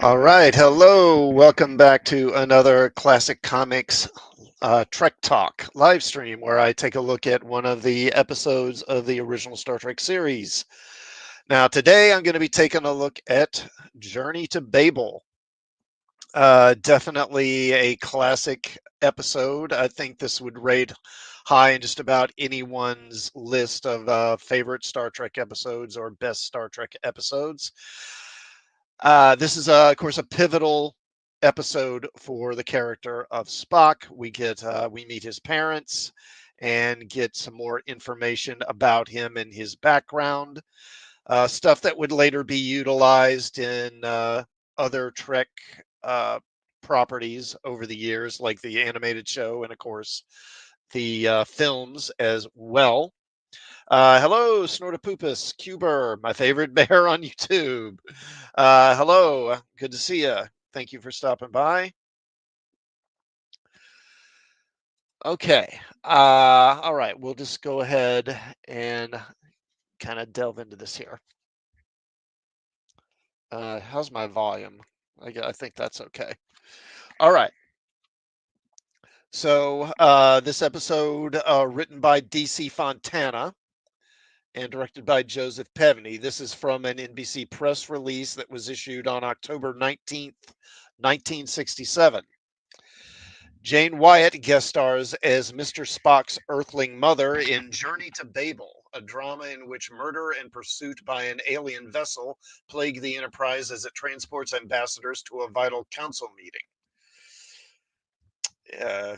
All right, hello. Welcome back to another Classic Comics Trek Talk live stream where I take a look at one of the episodes of the original Star Trek series. Now, today I'm going to be taking a look at Journey to Babel. Definitely a classic episode. I think this would rate high in just about anyone's list of favorite Star Trek episodes or best Star Trek episodes. This is, of course, a pivotal episode for the character of Spock. We meet his parents and get some more information about him and his background. Stuff that would later be utilized in other Trek uh, properties over the years, like the animated show and, of course, the films as well. Hello, Snortopoopus, Cuber, my favorite bear on YouTube. Hello, good to see you. Thank you for stopping by. Okay, all right, we'll just go ahead and kind of delve into this here. How's my volume? I think that's okay. All right. So this episode, written by DC Fontana and directed by Joseph Pevney. This is from an NBC press release that was issued on October 19th, 1967. Jane Wyatt guest stars as Mr. Spock's Earthling mother in Journey to Babel, a drama in which murder and pursuit by an alien vessel plague the Enterprise as it transports ambassadors to a vital council meeting. Uh,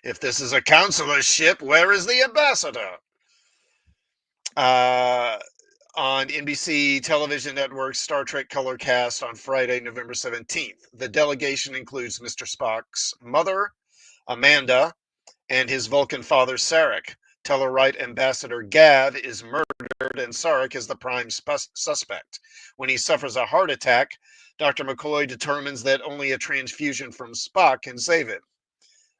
if this is a counselor's ship, where is the ambassador? Uh, on NBC television network's Star Trek Color Cast on Friday, November 17th. The delegation includes Mr. Spock's mother, Amanda, and his Vulcan father, Sarek. Tellarite Ambassador Gav is murdered, and Sarek is the prime suspect. When he suffers a heart attack, Dr. McCoy determines that only a transfusion from Spock can save him.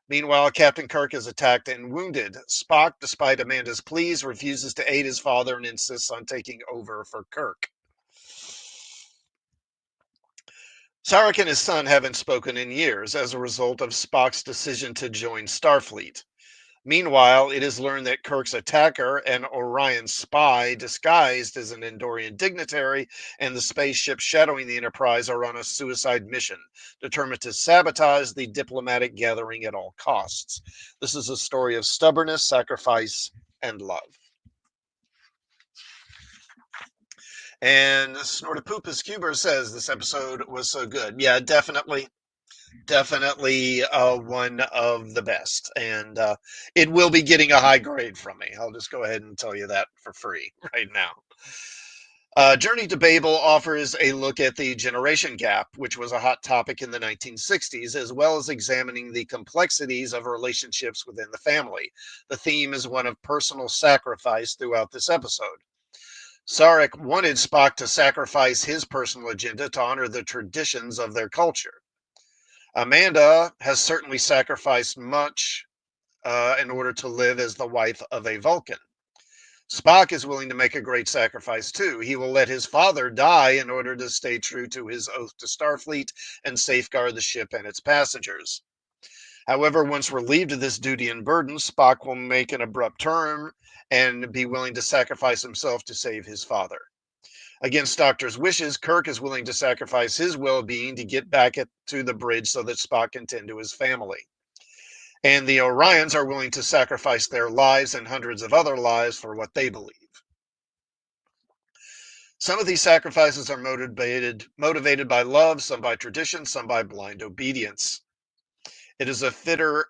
Meanwhile, Captain Kirk is attacked and wounded. Spock, despite Amanda's pleas, refuses to aid his father and insists on taking over for Kirk. Sarek and his son haven't spoken in years as a result of Spock's decision to join Starfleet. Meanwhile, it is learned that Kirk's attacker, an Orion spy disguised as an Andorian dignitary, and the spaceship shadowing the Enterprise are on a suicide mission, determined to sabotage the diplomatic gathering at all costs. This is a story of stubbornness, sacrifice, and love. And Snortopoopus Cuber says this episode was so good. Yeah, definitely one of the best, and it will be getting a high grade from me. I'll just go ahead and tell you that for free right now. Journey to Babel offers a look at the generation gap, which was a hot topic in the 1960s, as well as examining the complexities of relationships within the family. The theme is one of personal sacrifice throughout this episode. Sarek wanted Spock to sacrifice his personal agenda to honor the traditions of their culture. Amanda has certainly sacrificed much in order to live as the wife of a Vulcan. Spock is willing to make a great sacrifice too. He will let his father die in order to stay true to his oath to Starfleet and safeguard the ship and its passengers. However, once relieved of this duty and burden, Spock will make an abrupt turn and be willing to sacrifice himself to save his father. Against Doctor's wishes, Kirk is willing to sacrifice his well-being to get back to the bridge so that Spock can tend to his family. And the Orions are willing to sacrifice their lives and hundreds of other lives for what they believe. Some of these sacrifices are motivated by love, some by tradition, some by blind obedience. It is a fitter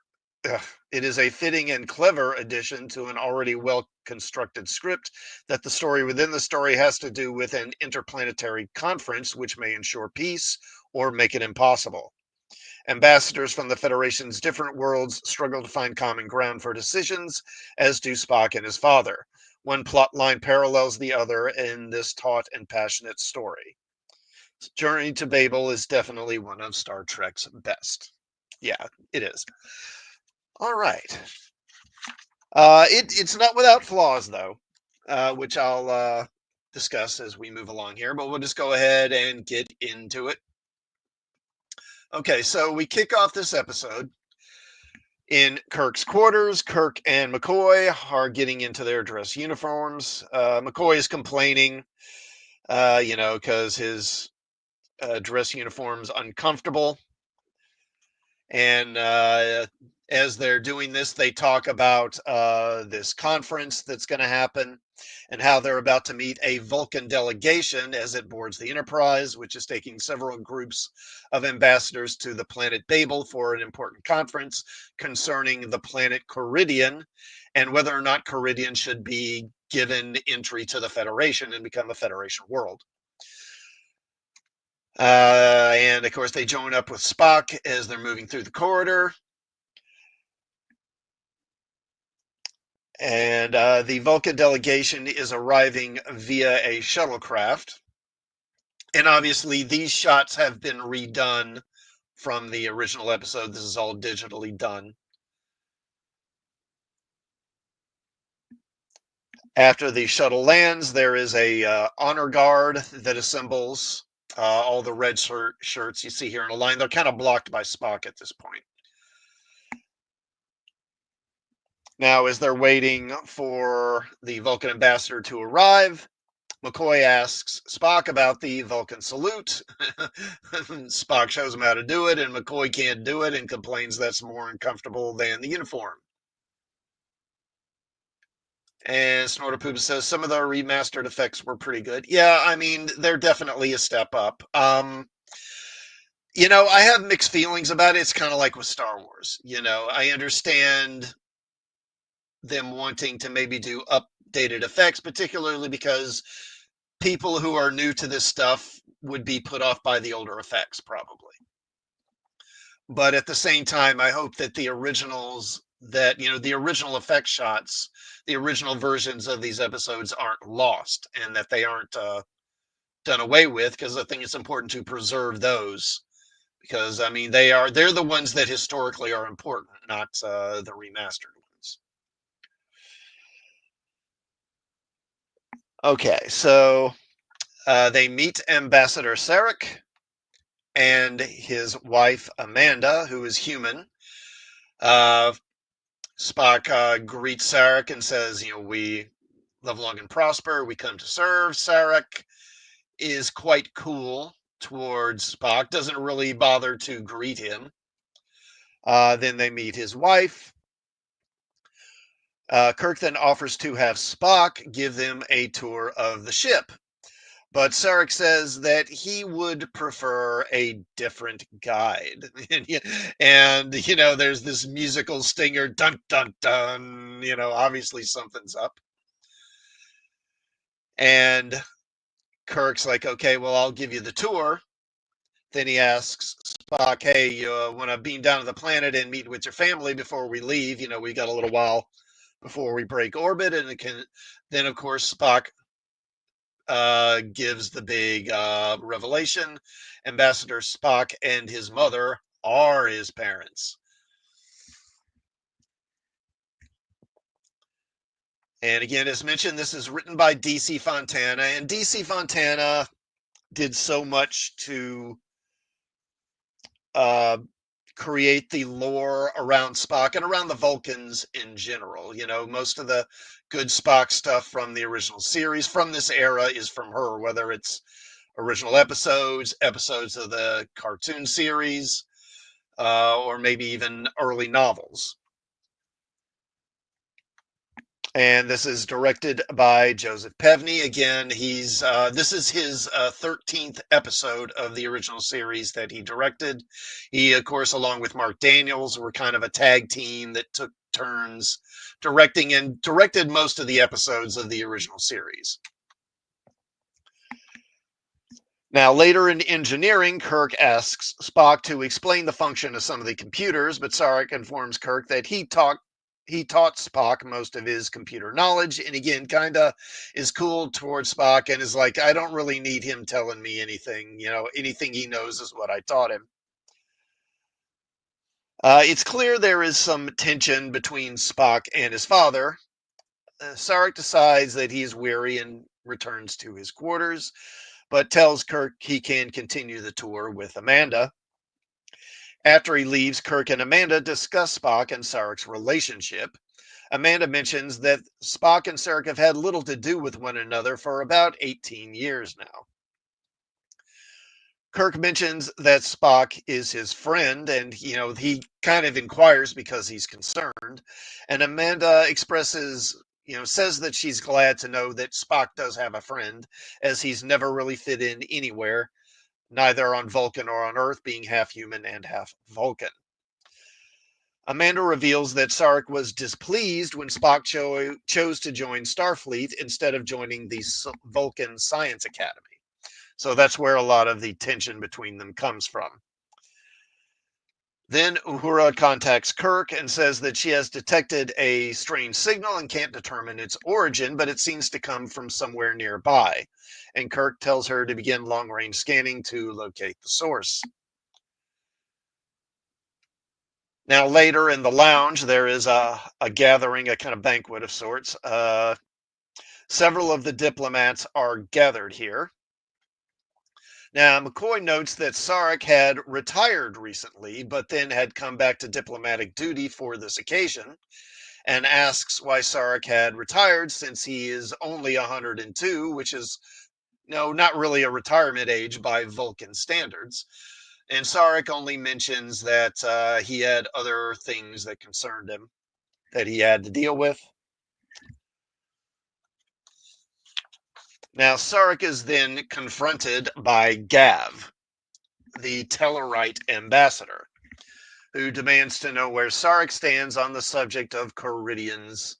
it is a fitting and clever addition to an already well constructed script that the story within the story has to do with an interplanetary conference which may ensure peace or make it impossible. Ambassadors from the Federation's different worlds struggle to find common ground for decisions, as do Spock and his father. One plot line parallels the other in this taut and passionate story. Journey to Babel is definitely one of Star Trek's best. Yeah, it is. All right. It's not without flaws, though, which I'll discuss as we move along here, but we'll just go ahead and get into it. Okay, so we kick off this episode in Kirk's quarters. Kirk and McCoy are getting into their dress uniforms. McCoy is complaining, because his dress uniform's uncomfortable. And as they're doing this, they talk about this conference that's going to happen and how they're about to meet a Vulcan delegation as it boards the Enterprise, which is taking several groups of ambassadors to the planet Babel for an important conference concerning the planet Coridian and whether or not Coridian should be given entry to the Federation and become a Federation world. And of course, they join up with Spock as they're moving through the corridor. And the Vulcan delegation is arriving via a shuttlecraft. And obviously, these shots have been redone from the original episode. This is all digitally done. After the shuttle lands, there is a honor guard that assembles all the red shirts you see here in a line. They're kind of blocked by Spock at this point. Now, as they're waiting for the Vulcan ambassador to arrive, McCoy asks Spock about the Vulcan salute. Spock shows him how to do it, and McCoy can't do it and complains that's more uncomfortable than the uniform. And Snorterpoopa says some of the remastered effects were pretty good. Yeah, I mean, they're definitely a step up. I have mixed feelings about it. It's kind of like with Star Wars. I understand them wanting to maybe do updated effects, particularly because people who are new to this stuff would be put off by the older effects, probably. But at the same time, I hope that the originals, the original effect shots, the original versions of these episodes aren't lost and that they aren't done away with, because I think it's important to preserve those, because I mean they're the ones that historically are important, not the remastered ones. Okay, so they meet Ambassador Sarek and his wife Amanda, who is human. Spock greets Sarek and says, we live long and prosper. We come to serve. Sarek is quite cool towards Spock, doesn't really bother to greet him. Then they meet his wife. Kirk then offers to have Spock give them a tour of the ship. But Sarek says that he would prefer a different guide. and there's this musical stinger, dun, dun, dun. Obviously something's up. And Kirk's like, okay, well, I'll give you the tour. Then he asks Spock, hey, you want to beam down to the planet and meet with your family before we leave? We got a little while before we break orbit. And then, of course, Spock gives the big revelation. Ambassador Spock and his mother are his parents. And again, as mentioned, this is written by DC Fontana, and DC Fontana did so much to create the lore around Spock and around the Vulcans in general. Most of the good Spock stuff from the original series from this era is from her, whether it's original episodes of the cartoon series, or maybe even early novels. And this is directed by Joseph Pevney. Again, this is his 13th episode of the original series that he directed. He, of course, along with Mark Daniels, were kind of a tag team that took turns directing and directed most of the episodes of the original series. Now, later in engineering, Kirk asks Spock to explain the function of some of the computers, but Sarek informs Kirk that he taught Spock most of his computer knowledge, and again, kind of is cool towards Spock and is like, I don't really need him telling me anything. Anything he knows is what I taught him. It's clear there is some tension between Spock and his father. Sarek decides that he's weary and returns to his quarters, but tells Kirk he can continue the tour with Amanda. After he leaves, Kirk and Amanda discuss Spock and Sarek's relationship. Amanda mentions that Spock and Sarek have had little to do with one another for about 18 years now. Kirk mentions that Spock is his friend, and he kind of inquires because he's concerned. And Amanda expresses, says that she's glad to know that Spock does have a friend, as he's never really fit in anywhere, neither on Vulcan or on Earth, being half human and half Vulcan. Amanda reveals that Sarek was displeased when Spock chose to join Starfleet instead of joining the Vulcan Science Academy. So that's where a lot of the tension between them comes from. Then Uhura contacts Kirk and says that she has detected a strange signal and can't determine its origin, but it seems to come from somewhere nearby. And Kirk tells her to begin long-range scanning to locate the source. Now, later in the lounge, there is a gathering, a kind of banquet of sorts. Several of the diplomats are gathered here. Now, McCoy notes that Sarek had retired recently, but then had come back to diplomatic duty for this occasion, and asks why Sarek had retired since he is only 102, which is not really a retirement age by Vulcan standards. And Sarek only mentions that he had other things that concerned him that he had to deal with. Now, Sarek is then confronted by Gav, the Tellarite ambassador, who demands to know where Sarek stands on the subject of Coridian's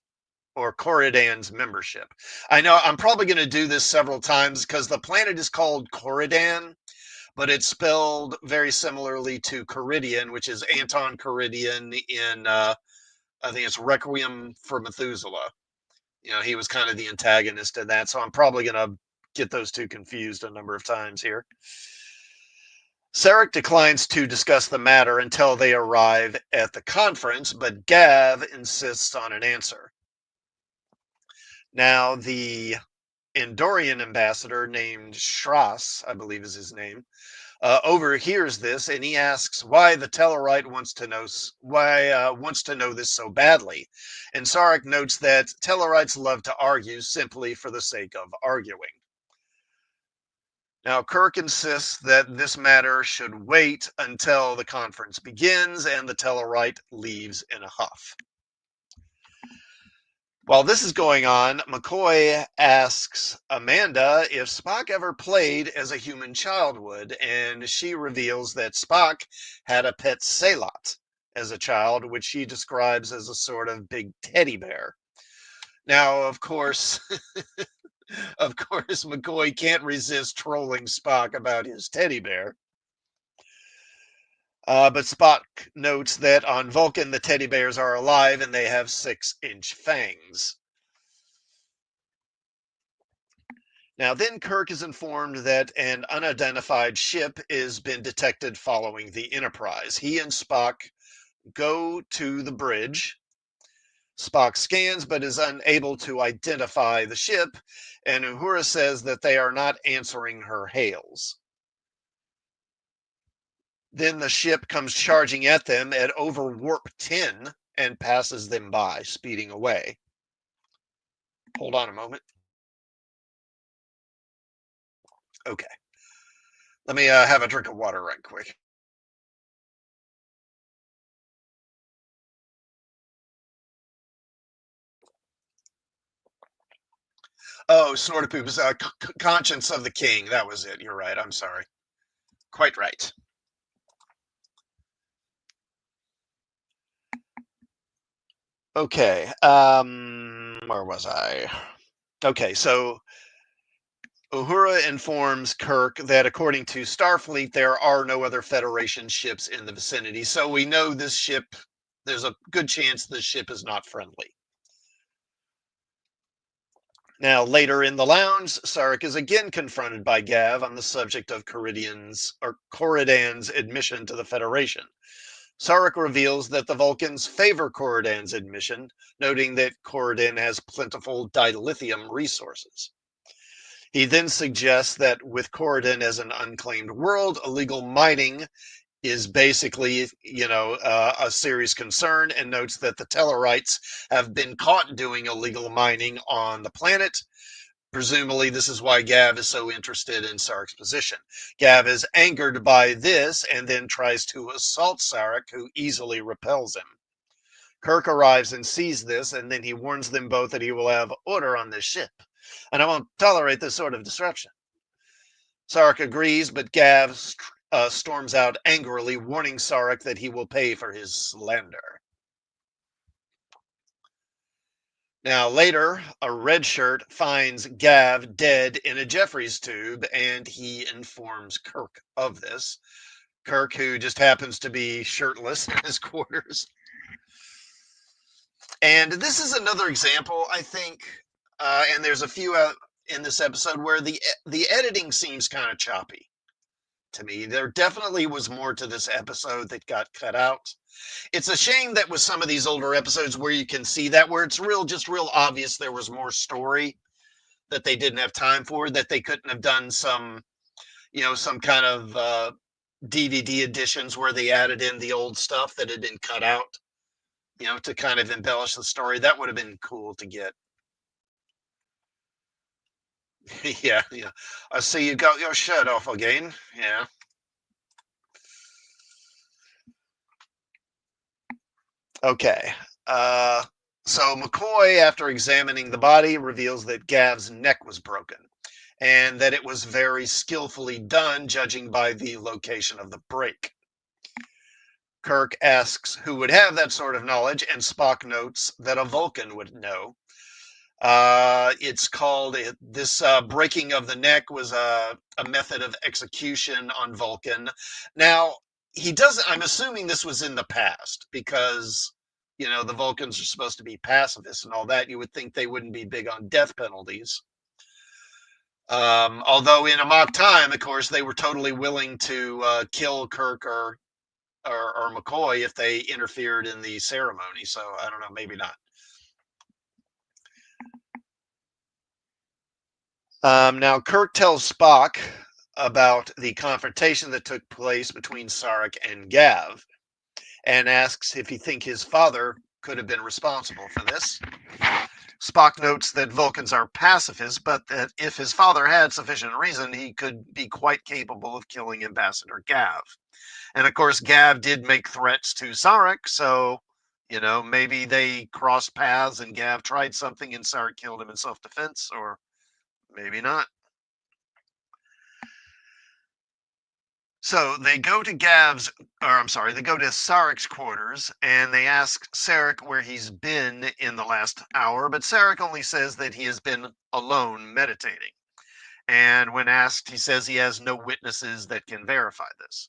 or Coridan's membership. I know I'm probably going to do this several times because the planet is called Coridan, but it's spelled very similarly to Coridian, which is Anton Coridian in, I think it's Requiem for Methuselah. He was kind of the antagonist in that, so I'm probably going to get those two confused a number of times here. Sarek declines to discuss the matter until they arrive at the conference, but Gav insists on an answer. Now, the Andorian ambassador named Shras, I believe is his name, overhears this, and he asks why the Tellarite wants to know this so badly. And Sarek notes that Tellarites love to argue simply for the sake of arguing. Now, Kirk insists that this matter should wait until the conference begins, and the Tellarite leaves in a huff. While this is going on, McCoy asks Amanda if Spock ever played as a human child would, and she reveals that Spock had a pet Salot as a child, which she describes as a sort of big teddy bear. Now, of course, McCoy can't resist trolling Spock about his teddy bear. But Spock notes that on Vulcan, the teddy bears are alive and they have 6-inch fangs. Now, then Kirk is informed that an unidentified ship has been detected following the Enterprise. He and Spock go to the bridge. Spock scans but is unable to identify the ship, and Uhura says that they are not answering her hails. Then the ship comes charging at them at over warp 10 and passes them by, speeding away. Hold on a moment. Okay. Let me have a drink of water right quick. Oh, sort of poop is Conscience of the King. That was it. You're right. I'm sorry. Quite right. Okay. Where was I? Okay, so Uhura informs Kirk that according to Starfleet, there are no other Federation ships in the vicinity. So we know this ship, there's a good chance this ship is not friendly. Now, later in the lounge, Sarek is again confronted by Gav on the subject of Coridan's admission to the Federation. Sarek reveals that the Vulcans favor Coridan's admission, noting that Coridan has plentiful dilithium resources. He then suggests that with Coridan as an unclaimed world, illegal mining is basically, a serious concern and notes that the Tellarites have been caught doing illegal mining on the planet. Presumably, this is why Gav is so interested in Sarek's position. Gav is angered by this and then tries to assault Sarek, who easily repels him. Kirk arrives and sees this, and then he warns them both that he will have order on this ship, and I won't tolerate this sort of disruption. Sarek agrees, but Gav storms out angrily, warning Sarek that he will pay for his slander. Now, later, a red shirt finds Gav dead in a Jeffries tube, and he informs Kirk of this. Kirk, who just happens to be shirtless in his quarters. And this is another example, I think, and there's a few in this episode where the editing seems kind of choppy to me. There definitely was more to this episode that got cut out. It's a shame that with some of these older episodes where you can see that, where it's just real obvious there was more story that they didn't have time for, that they couldn't have done some kind of DVD editions where they added in the old stuff that had been cut out, to kind of embellish the story. That would have been cool to get. Yeah, yeah. I see you got your shirt off again. Yeah. Okay. Uh, so McCoy, after examining the body, reveals that Gav's neck was broken and that it was very skillfully done, judging by the location of the break. Kirk asks who would have that sort of knowledge, and Spock notes that a Vulcan would know. It's called this breaking of the neck was a method of execution on Vulcan. Now, he doesn't, I'm assuming this was in the past because, the Vulcans are supposed to be pacifists and all that. You would think they wouldn't be big on death penalties. Although in Amok Time, of course, they were totally willing to kill Kirk or McCoy if they interfered in the ceremony. So I don't know, maybe not. Now, Kirk tells Spock about the confrontation that took place between Sarek and Gav and asks if he thinks his father could have been responsible for this. Spock notes that Vulcans are pacifists, but that if his father had sufficient reason, he could be quite capable of killing Ambassador Gav. And of course, Gav did make threats to Sarek, so, maybe they crossed paths and Gav tried something and Sarek killed him in self-defense, or maybe not. So they go to they go to Sarek's quarters and they ask Sarek where he's been in the last hour, but Sarek only says that he has been alone meditating. And when asked, he says he has no witnesses that can verify this.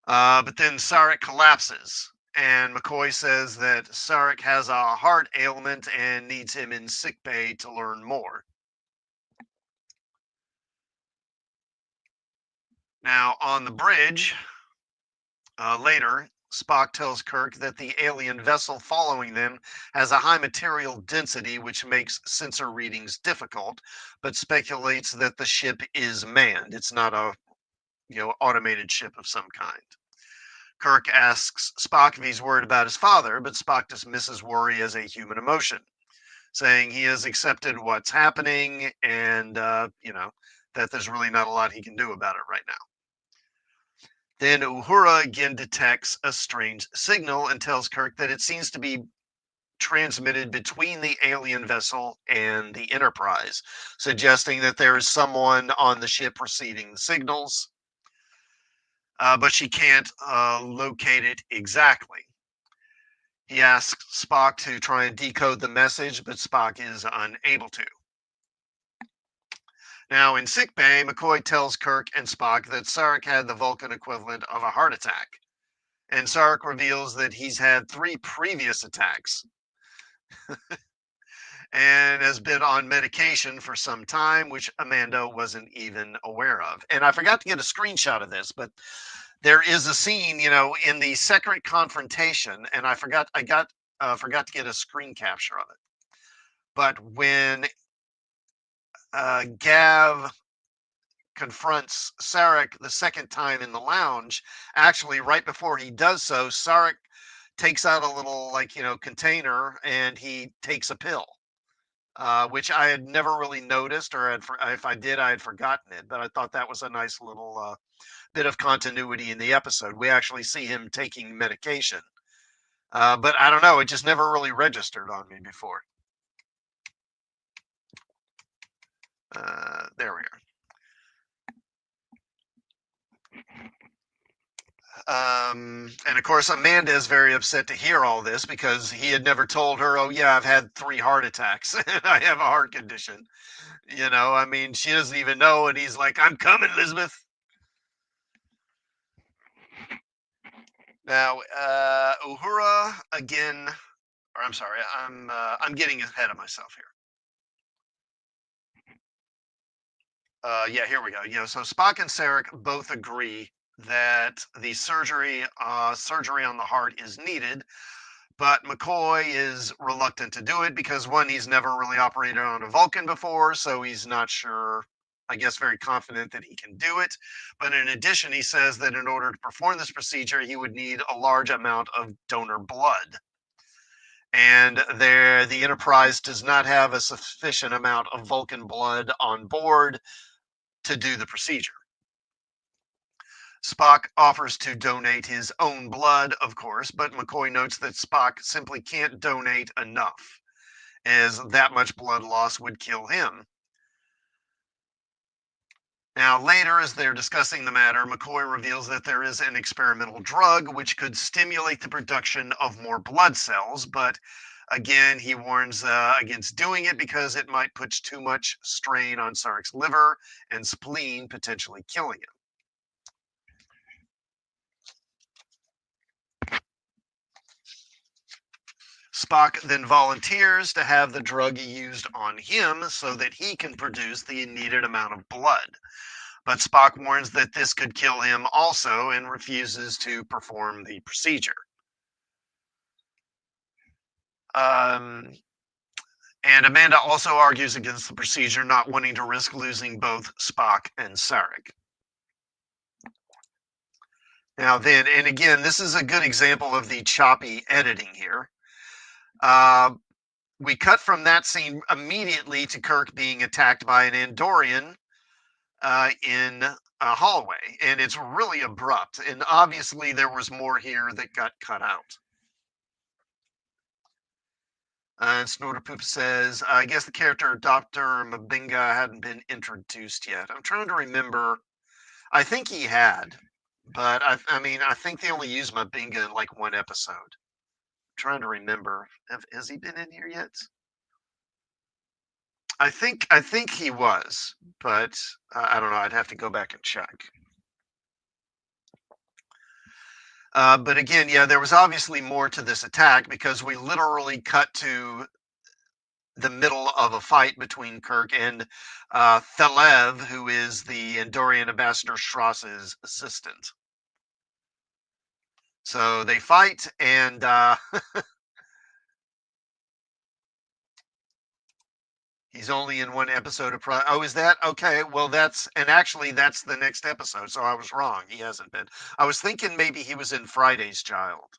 But then Sarek collapses, and McCoy says that Sarek has a heart ailment and needs him in sickbay to learn more. Now, on the bridge, later, Spock tells Kirk that the alien vessel following them has a high material density, which makes sensor readings difficult, but speculates that the ship is manned. It's not a automated ship of some kind. Kirk asks Spock if he's worried about his father, but Spock dismisses worry as a human emotion, saying he has accepted what's happening and that there's really not a lot he can do about it right now. Then Uhura again detects a strange signal and tells Kirk that it seems to be transmitted between the alien vessel and the Enterprise, suggesting that there is someone on the ship receiving the signals, but she can't locate it exactly. He asks Spock to try and decode the message, but Spock is unable to. Now, in sickbay, McCoy tells Kirk and Spock that Sarek had the Vulcan equivalent of a heart attack. And Sarek reveals that he's had 3 previous attacks and has been on medication for some time, which Amanda wasn't even aware of. And I forgot to get a screenshot of this, but there is a scene, in the second confrontation, and I forgot to get a screen capture of it. But when Gav confronts Sarek the second time in the lounge, actually, right before he does so, Sarek takes out a little, like, container, and he takes a pill, which I had never really noticed, or if I did, I had forgotten it. But I thought that was a nice little bit of continuity in the episode. We actually see him taking medication. But I don't know, it just never really registered on me before. There we are. And of course, Amanda is very upset to hear all this because he had never told her, "Oh yeah, I've had 3 heart attacks and I have a heart condition." I mean, she doesn't even know, and he's like, "I'm coming, Elizabeth." Now, Uhura again, or I'm sorry, I'm getting ahead of myself here. Yeah, here we go. So Spock and Sarek both agree that the surgery on the heart is needed, but McCoy is reluctant to do it because one, he's never really operated on a Vulcan before, so he's not sure. I guess very confident that he can do it. But in addition, he says that in order to perform this procedure, he would need a large amount of donor blood. And the Enterprise does not have a sufficient amount of Vulcan blood on board to do the procedure. Spock offers to donate his own blood, of course, but McCoy notes that Spock simply can't donate enough, as that much blood loss would kill him. Now, later, as they're discussing the matter, McCoy reveals that there is an experimental drug which could stimulate the production of more blood cells, but again, he warns against doing it because it might put too much strain on Sarek's liver and spleen, potentially killing him. Spock then volunteers to have the drug used on him so that he can produce the needed amount of blood. But Spock warns that this could kill him also and refuses to perform the procedure. Um, and Amanda also argues against the procedure, not wanting to risk losing both Spock and Sarek. Now, then, and again, this is a good example of the choppy editing here. We cut from that scene immediately to Kirk being attacked by an Andorian in a hallway, and it's really abrupt. And obviously, there was more here that got cut out. And Snorterpoop says, "I guess the character Dr. Mabinga hadn't been introduced yet." I'm trying to remember. I think he had, but I mean, I think they only used Mabinga in like one episode. I'm trying to remember. Has he been in here yet? I think he was, but I don't know. I'd have to go back and check. But again, yeah, there was obviously more to this attack because we literally cut to the middle of a fight between Kirk and Thelev, who is the Andorian ambassador Strauss's assistant. So they fight, and he's only in one episode of Oh, is that okay? Well, actually that's the next episode. So I was wrong. He hasn't been. I was thinking maybe he was in Friday's Child,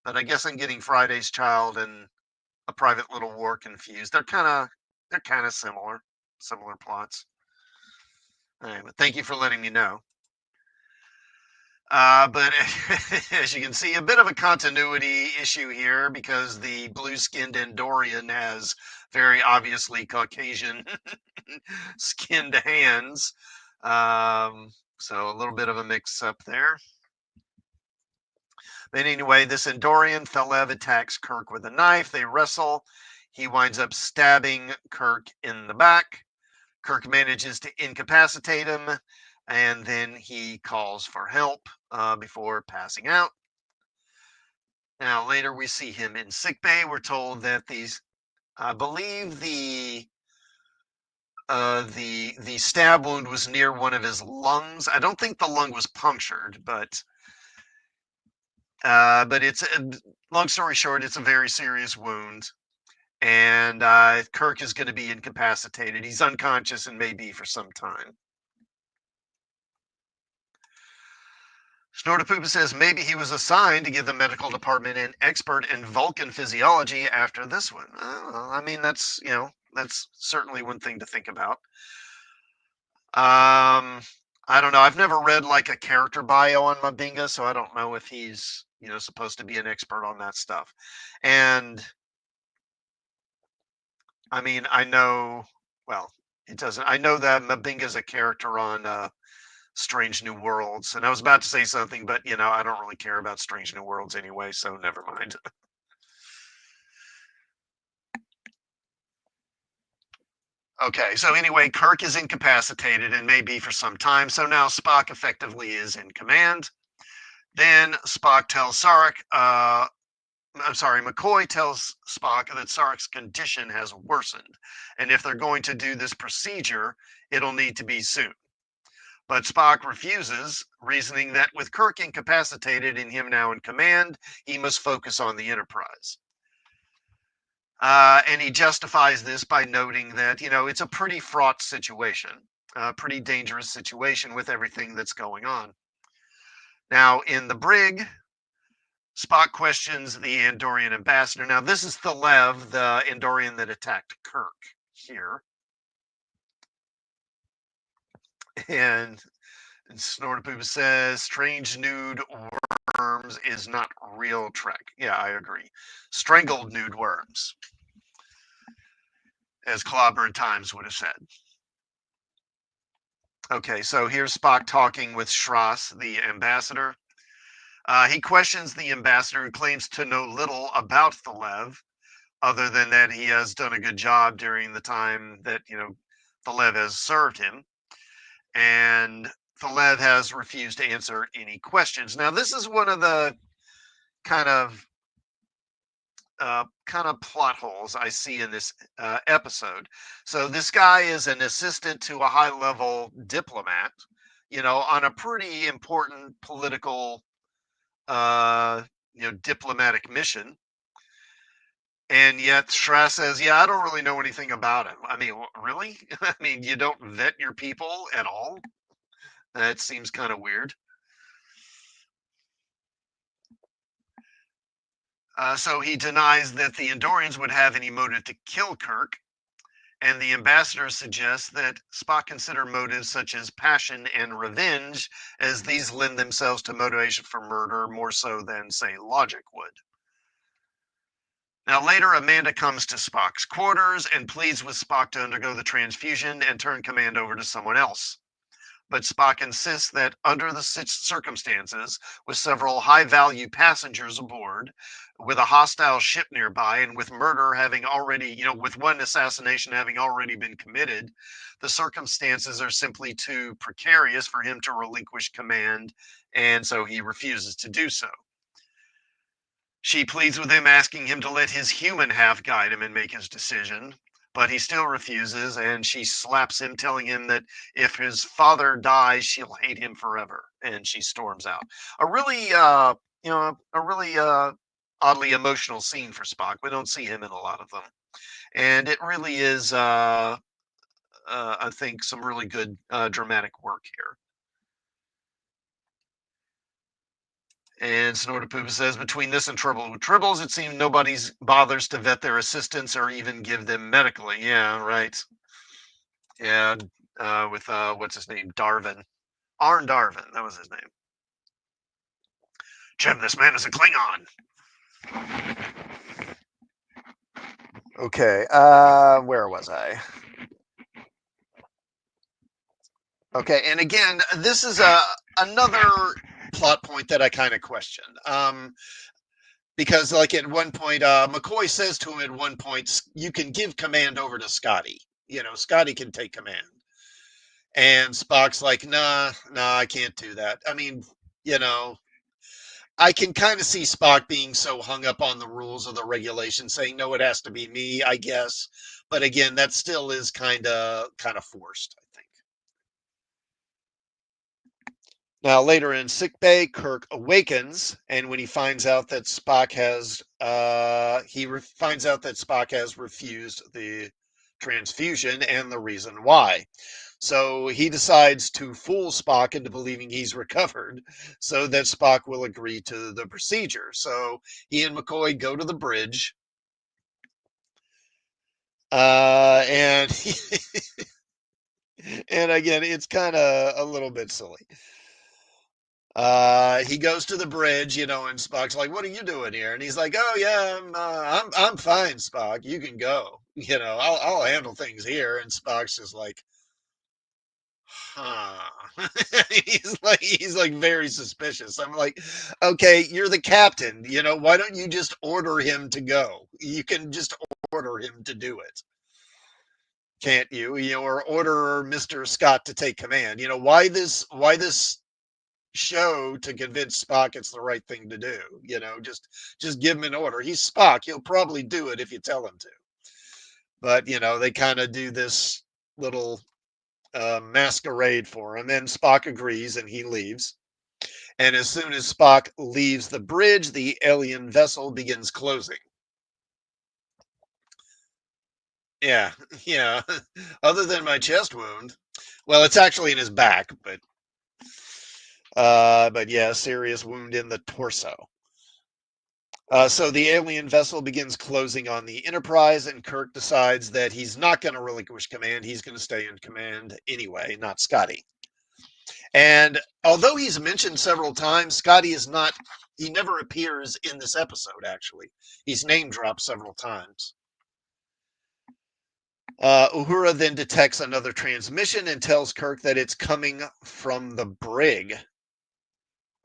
but I guess I'm getting Friday's Child and A Private Little War confused. They're kind of similar plots. Anyway, thank you for letting me know. But as you can see, a bit of a continuity issue here because the blue-skinned Andorian has very obviously Caucasian skinned hands. So a little bit of a mix-up there. But anyway, this Andorian Thelev attacks Kirk with a knife. They wrestle. He winds up stabbing Kirk in the back. Kirk manages to incapacitate him, and then he calls for help before passing out. Now, later we see him in sickbay. We're told that I believe the stab wound was near one of his lungs. I don't think the lung was punctured, but it's long story short, it's a very serious wound, and Kirk is going to be incapacitated. He's unconscious and may be for some time. Snortopoopa says maybe he was assigned to give the medical department an expert in Vulcan physiology after this one. Well, I mean, that's certainly one thing to think about. I don't know. I've never read like a character bio on Mabinga, so I don't know if he's, supposed to be an expert on that stuff. And I mean, well, it doesn't. I know that Mabinga's a character on Strange New Worlds, and I was about to say something, but I don't really care about Strange New Worlds anyway, so never mind. Okay, so anyway, Kirk is incapacitated and may be for some time, so now Spock effectively is in command. Then Spock tells Sarek, I'm sorry, McCoy tells Spock that Sarek's condition has worsened, and if they're going to do this procedure, it'll need to be soon. But Spock refuses, reasoning that with Kirk incapacitated and him now in command, he must focus on the Enterprise. And he justifies this by noting that, it's a pretty fraught situation, a pretty dangerous situation with everything that's going on. Now, in the brig, Spock questions the Andorian ambassador. Now, this is Thalev, the Andorian that attacked Kirk here. And Snortopoopa says, strange nude worms is not real Trek. Yeah, I agree. Strangled nude worms, as Clobber Times would have said. Okay, so here's Spock talking with Shras, the ambassador. He questions the ambassador, who claims to know little about Thalev, other than that he has done a good job during the time that, Thalev has served him. And Thalev has refused to answer any questions. Now, this is one of the kind of plot holes I see in this episode. So this guy is an assistant to a high-level diplomat, on a pretty important political, diplomatic mission. And yet Shra says, yeah, I don't really know anything about him. I mean, really? I mean, you don't vet your people at all? That seems kind of weird. So he denies that the Andorians would have any motive to kill Kirk. And the ambassador suggests that Spock consider motives such as passion and revenge, as these lend themselves to motivation for murder more so than, say, logic would. Now, later, Amanda comes to Spock's quarters and pleads with Spock to undergo the transfusion and turn command over to someone else. But Spock insists that under the circumstances, with several high-value passengers aboard, with a hostile ship nearby, and with murder having already, with one assassination having already been committed, the circumstances are simply too precarious for him to relinquish command, and so he refuses to do so. She pleads with him, asking him to let his human half guide him and make his decision. But he still refuses, and she slaps him, telling him that if his father dies, she'll hate him forever. And she storms out. A really, oddly emotional scene for Spock. We don't see him in a lot of them, and it really is, I think, some really good dramatic work here. And Snortopoopa says, between this and Trouble with Tribbles, it seems nobody bothers to vet their assistants or even give them medically. Yeah, right. Yeah, with what's his name, Darvin, Arn Darvin, that was his name. Jim, this man is a Klingon. Okay, where was I? Okay, and again, this is another plot point that I kind of question. Because, like, at one point, McCoy says to him at one point, you can give command over to Scotty. Scotty can take command. And Spock's like, nah, I can't do that. I mean, I can kind of see Spock being so hung up on the rules of the regulation, saying, no, it has to be me, I guess. But again, that still is kind of forced, I think. Now, later in sickbay, Kirk awakens, and when he finds out that Spock has, finds out that Spock has refused the transfusion and the reason why. So he decides to fool Spock into believing he's recovered so that Spock will agree to the procedure. So he and McCoy go to the bridge. And and again, it's kind of a little bit silly. He goes to the bridge, and Spock's like, "What are you doing here?" And he's like, "Oh yeah, I'm fine, Spock. You can go. I'll handle things here." And Spock's just like, "Huh." he's like very suspicious. I'm like, "Okay, you're the captain. Why don't you just order him to go? You can just order him to do it, can't you? Or order Mr. Scott to take command. Why this show to convince Spock it's the right thing to do. Just give him an order. He's Spock. He'll probably do it if you tell him to. But they kind of do this little masquerade for him, and Spock agrees and he leaves. And as soon as Spock leaves the bridge, the alien vessel begins closing. Yeah, yeah. Other than my chest wound, well, it's actually in his back, but yeah, serious wound in the torso. So the alien vessel begins closing on the Enterprise, and Kirk decides that he's not going to relinquish command. He's going to stay in command anyway, not Scotty. And although he's mentioned several times, Scotty is not, he never appears in this episode, actually. He's name dropped several times. Uhura then detects another transmission and tells Kirk that it's coming from the brig.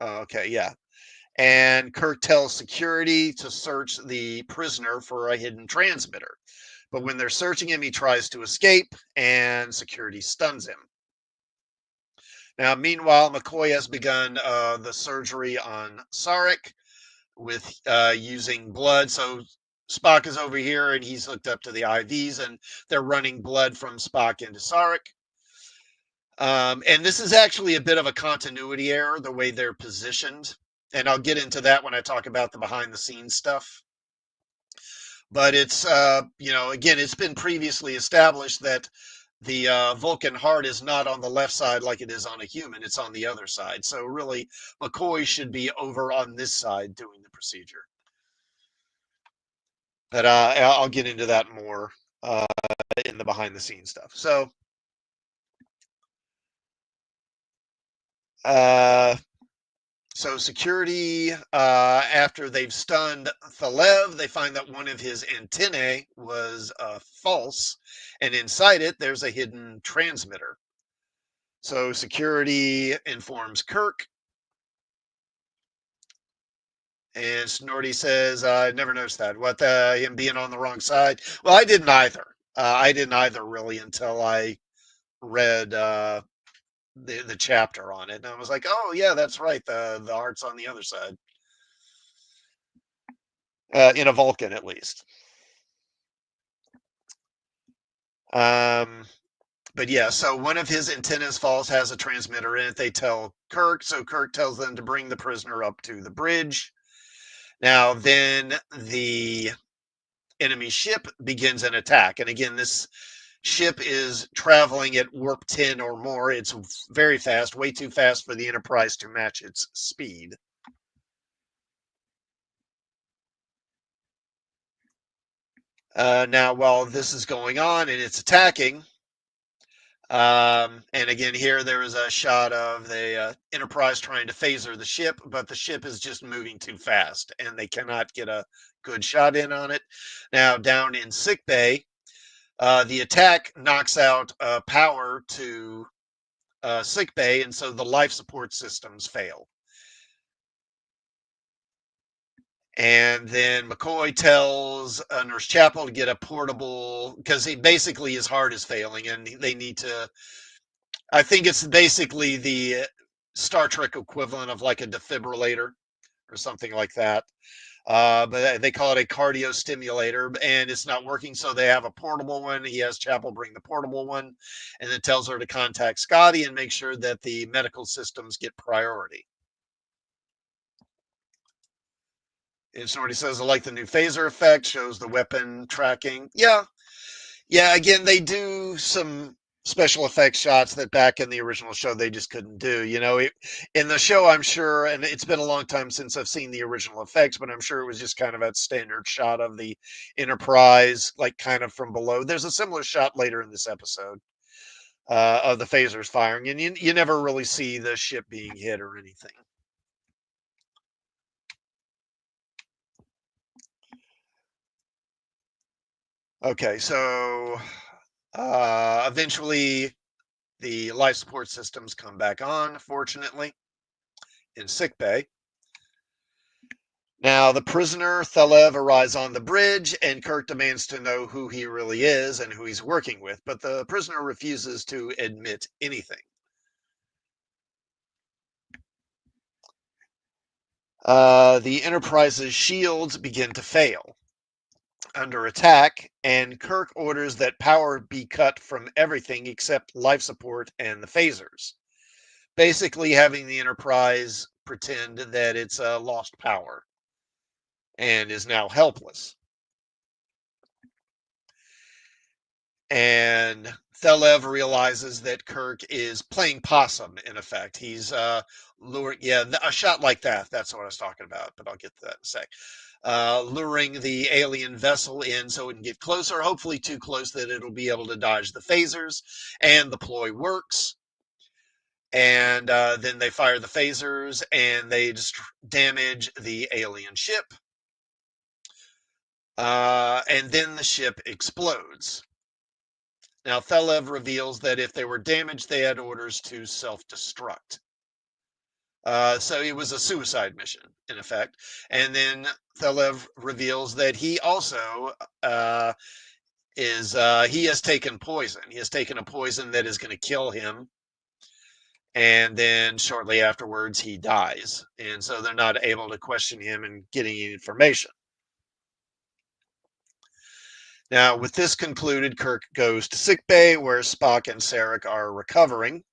Okay, yeah. And Kirk tells security to search the prisoner for a hidden transmitter. But when they're searching him, he tries to escape, and security stuns him. Now, meanwhile, McCoy has begun the surgery on Sarek with using blood. So Spock is over here, and he's hooked up to the IVs, and they're running blood from Spock into Sarek. And this is actually a bit of a continuity error, the way they're positioned. And I'll get into that when I talk about the behind the scenes stuff. But it's, again, it's been previously established that the Vulcan heart is not on the left side like it is on a human. It's on the other side. So really, McCoy should be over on this side doing the procedure. But I'll get into that more in the behind the scenes stuff. Uh, So security, after they've stunned Thalev, they find that one of his antennae was false, and inside it there's a hidden transmitter. So security informs Kirk, and Snorty says, "I never noticed that. What, him being on the wrong side?" Well, I didn't either. I didn't either really until I read the chapter on it, and I was like, "Oh yeah, that's right. The heart's on the other side." In a Vulcan, at least. Um, but yeah, so one of his antennas falls, has a transmitter in it. They tell Kirk, so Kirk tells them to bring the prisoner up to the bridge. Now, then the enemy ship begins an attack. And again, this ship is traveling at warp 10 or more. It's very fast, way too fast for the Enterprise to match its speed. Now, while this is going on and it's attacking, and again, here there is a shot of the Enterprise trying to phaser the ship, but the ship is just moving too fast, and they cannot get a good shot in on it. Now, down in sick bay, the attack knocks out power to sick bay, and so the life support systems fail. And then McCoy tells Nurse Chapel to get a portable, because he basically his heart is failing, and they need to. I think it's basically the Star Trek equivalent of like a defibrillator or something like that. But they call it a cardio stimulator, and it's not working. So they have a portable one. He has Chapel bring the portable one, and then tells her to contact Scotty and make sure that the medical systems get priority. And Snorty says, I like the new phaser effect, shows the weapon tracking. Yeah. Yeah. Again, they do some special effects shots that back in the original show they just couldn't do. In the show, I'm sure, and it's been a long time since I've seen the original effects, but I'm sure it was just kind of a standard shot of the Enterprise, like kind of from below. There's a similar shot later in this episode of the phasers firing, and you never really see the ship being hit or anything. Okay, so eventually the life support systems come back on, fortunately, in sickbay. Now, the prisoner, Thelev, arrives on the bridge, and Kirk demands to know who he really is and who he's working with, but the prisoner refuses to admit anything. The Enterprise's shields begin to fail under attack, and Kirk orders that power be cut from everything except life support and the phasers, basically having the Enterprise pretend that it's lost power and is now helpless. And Thelev realizes that Kirk is playing possum, in effect. He's luring, yeah, a shot like that. That's what I was talking about, but I'll get to that in a sec. Luring the alien vessel in so it can get closer, hopefully too close that it'll be able to dodge the phasers, and the ploy works. And then they fire the phasers and they just damage the alien ship. And then the ship explodes. Now, Thelev reveals that if they were damaged, they had orders to self-destruct. So it was a suicide mission, in effect. And then Thelev reveals that he also he has taken poison. He has taken a poison that is going to kill him. And then shortly afterwards, he dies. And so they're not able to question him and get any information. Now, with this concluded, Kirk goes to sickbay where Spock and Sarek are recovering.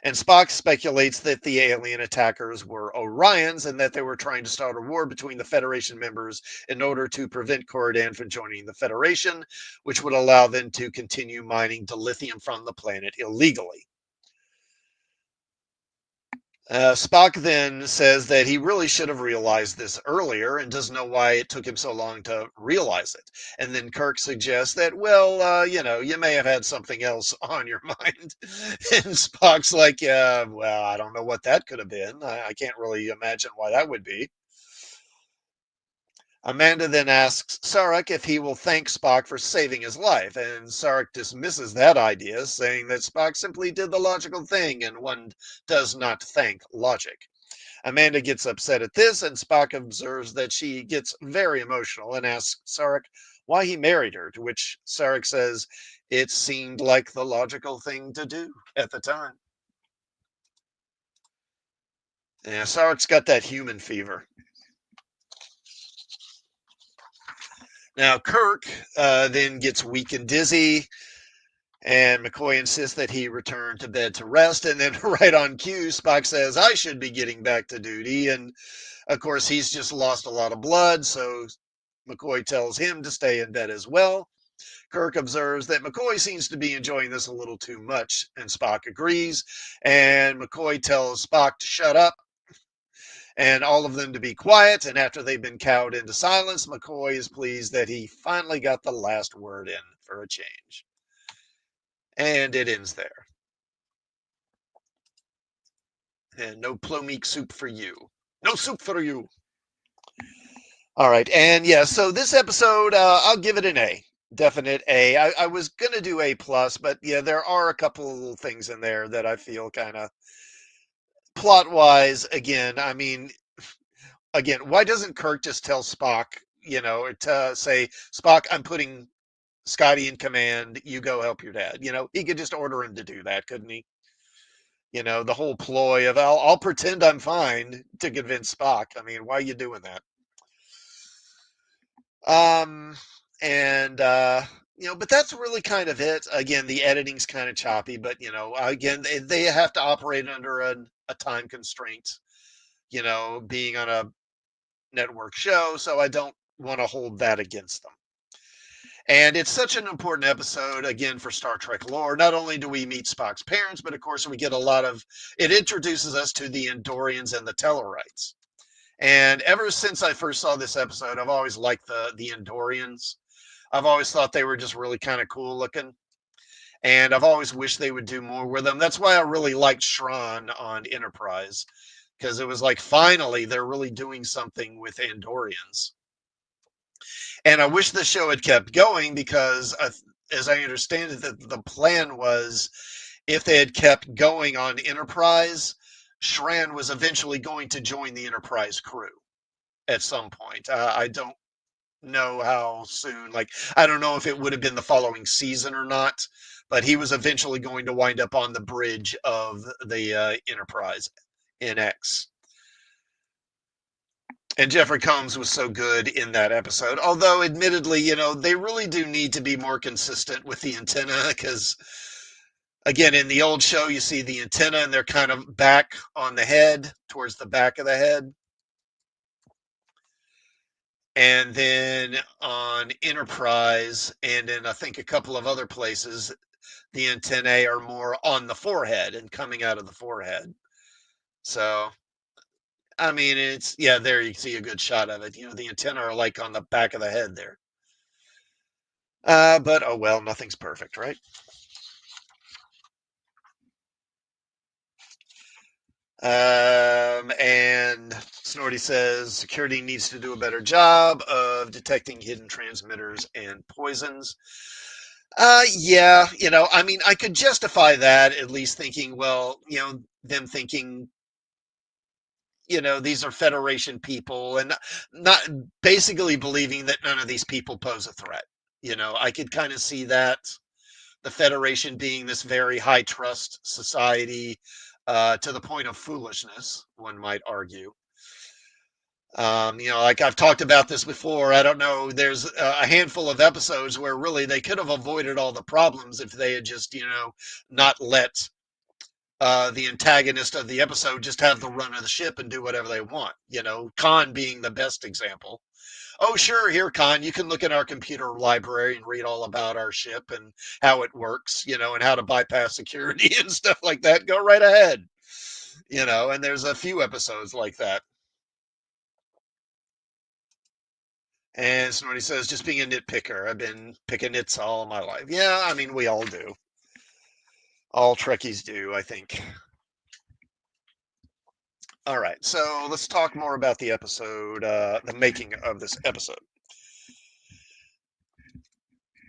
And Spock speculates that the alien attackers were Orions and that they were trying to start a war between the Federation members in order to prevent Corridan from joining the Federation, which would allow them to continue mining dilithium from the planet illegally. Spock then says that he really should have realized this earlier and doesn't know why it took him so long to realize it. And then Kirk suggests that, well, you may have had something else on your mind. And Spock's like, well, I don't know what that could have been. I can't really imagine why that would be. Amanda then asks Sarek if he will thank Spock for saving his life, and Sarek dismisses that idea, saying that Spock simply did the logical thing and one does not thank logic. Amanda gets upset at this, and Spock observes that she gets very emotional and asks Sarek why he married her, to which Sarek says it seemed like the logical thing to do at the time. Yeah, Sarek's got that human fever. Now, Kirk then gets weak and dizzy, and McCoy insists that he return to bed to rest. And then, right on cue, Spock says, I should be getting back to duty. And of course, he's just lost a lot of blood, so McCoy tells him to stay in bed as well. Kirk observes that McCoy seems to be enjoying this a little too much, and Spock agrees. And McCoy tells Spock to shut up and all of them to be quiet. And after they've been cowed into silence, McCoy is pleased that he finally got the last word in for a change. And it ends there. And no plomeek soup for you. No soup for you. All right. And yeah, so this episode, I'll give it an A. Definite A. I was going to do A plus, but yeah, there are a couple of little things in there that I feel kind of plot wise. Again, I mean, again, why doesn't Kirk just tell Spock, to say, Spock, I'm putting Scotty in command. You go help your dad. He could just order him to do that, couldn't he? The whole ploy of I'll pretend I'm fine to convince Spock. I mean, why are you doing that? Um, and but that's really kind of it. Again, the editing's kind of choppy, but again, they have to operate under a time constraint. Being on a network show, so I don't want to hold that against them. And it's such an important episode, again, for Star Trek lore. Not only do we meet Spock's parents, but of course, we get a lot of it introduces us to the Andorians and the Tellarites. And ever since I first saw this episode, I've always liked the Andorians. I've always thought they were just really kind of cool looking. And I've always wished they would do more with them. That's why I really liked Shran on Enterprise, because it was like finally they're really doing something with Andorians. And I wish the show had kept going because, as I understand it, the plan was if they had kept going on Enterprise, Shran was eventually going to join the Enterprise crew at some point. I don't know how soon. Like, I don't know if it would have been the following season or not, but he was eventually going to wind up on the bridge of the Enterprise NX. And Jeffrey Combs was so good in that episode. Although, admittedly, they really do need to be more consistent with the antenna because, again, in the old show, you see the antenna and they're kind of back on the head, towards the back of the head. And then on Enterprise and in, I think, a couple of other places, the antennae are more on the forehead and coming out of the forehead. So, I mean, yeah, there you see a good shot of it. The antennae are like on the back of the head there. But oh well, nothing's perfect, right? And Snorty says security needs to do a better job of detecting hidden transmitters and poisons. Yeah, I mean, I could justify that at least thinking, well, them thinking, these are Federation people and not basically believing that none of these people pose a threat. I could kind of see that the Federation being this very high trust society to the point of foolishness, one might argue. Like I've talked about this before. I don't know. There's a handful of episodes where really they could have avoided all the problems if they had just, not let the antagonist of the episode just have the run of the ship and do whatever they want. Khan being the best example. Oh, sure, here, Khan, you can look in our computer library and read all about our ship and how it works, and how to bypass security and stuff like that. Go right ahead. And there's a few episodes like that. And Snorty says, just being a nitpicker. I've been picking nits all my life. Yeah, I mean, we all do. All Trekkies do, I think. All right, so let's talk more about the episode, the making of this episode.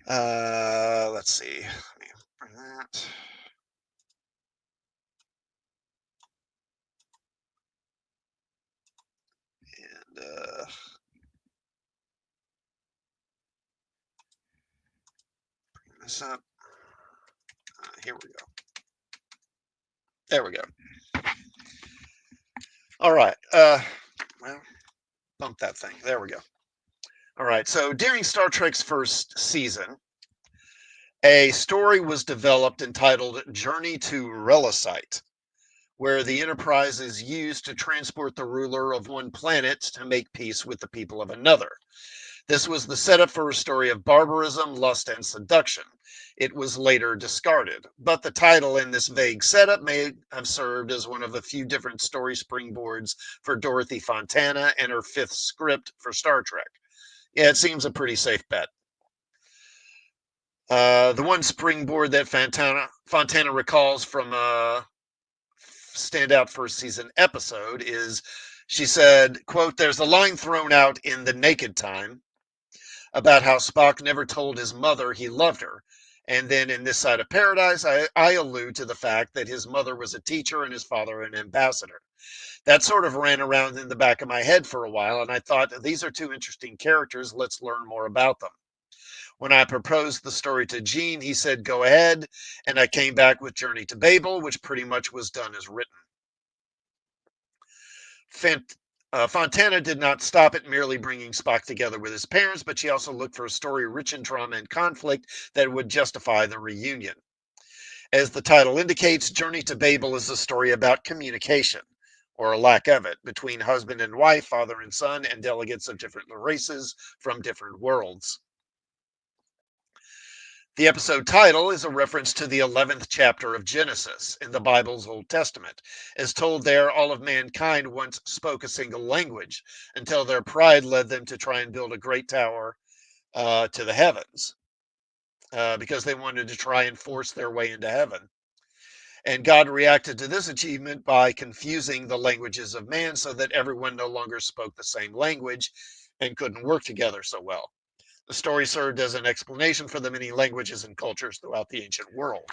Let's see. Let me bring that. And bring this up. Here we go. There we go. All right. Well, bump that thing. There we go. All right. So during Star Trek's first season, a story was developed entitled Journey to Relicite, where the Enterprise is used to transport the ruler of one planet to make peace with the people of another. This was the setup for a story of barbarism, lust, and seduction. It was later discarded, but the title in this vague setup may have served as one of a few different story springboards for Dorothy Fontana and her fifth script for Star Trek. Yeah, it seems a pretty safe bet. The one springboard that Fontana recalls from a standout first season episode is she said, quote, there's a line thrown out in The Naked Time about how Spock never told his mother he loved her. And then in This Side of Paradise, I allude to the fact that his mother was a teacher and his father an ambassador. That sort of ran around in the back of my head for a while, and I thought, these are two interesting characters. Let's learn more about them. When I proposed the story to Gene, he said, go ahead. And I came back with Journey to Babel, which pretty much was done as written. Fontana did not stop at merely bringing Spock together with his parents, but she also looked for a story rich in drama and conflict that would justify the reunion. As the title indicates, Journey to Babel is a story about communication, or a lack of it, between husband and wife, father and son, and delegates of different races from different worlds. The episode title is a reference to the 11th chapter of Genesis in the Bible's Old Testament. As told there, all of mankind once spoke a single language until their pride led them to try and build a great tower to the heavens because they wanted to try and force their way into heaven. And God reacted to this achievement by confusing the languages of man so that everyone no longer spoke the same language and couldn't work together so well. The story served as an explanation for the many languages and cultures throughout the ancient world.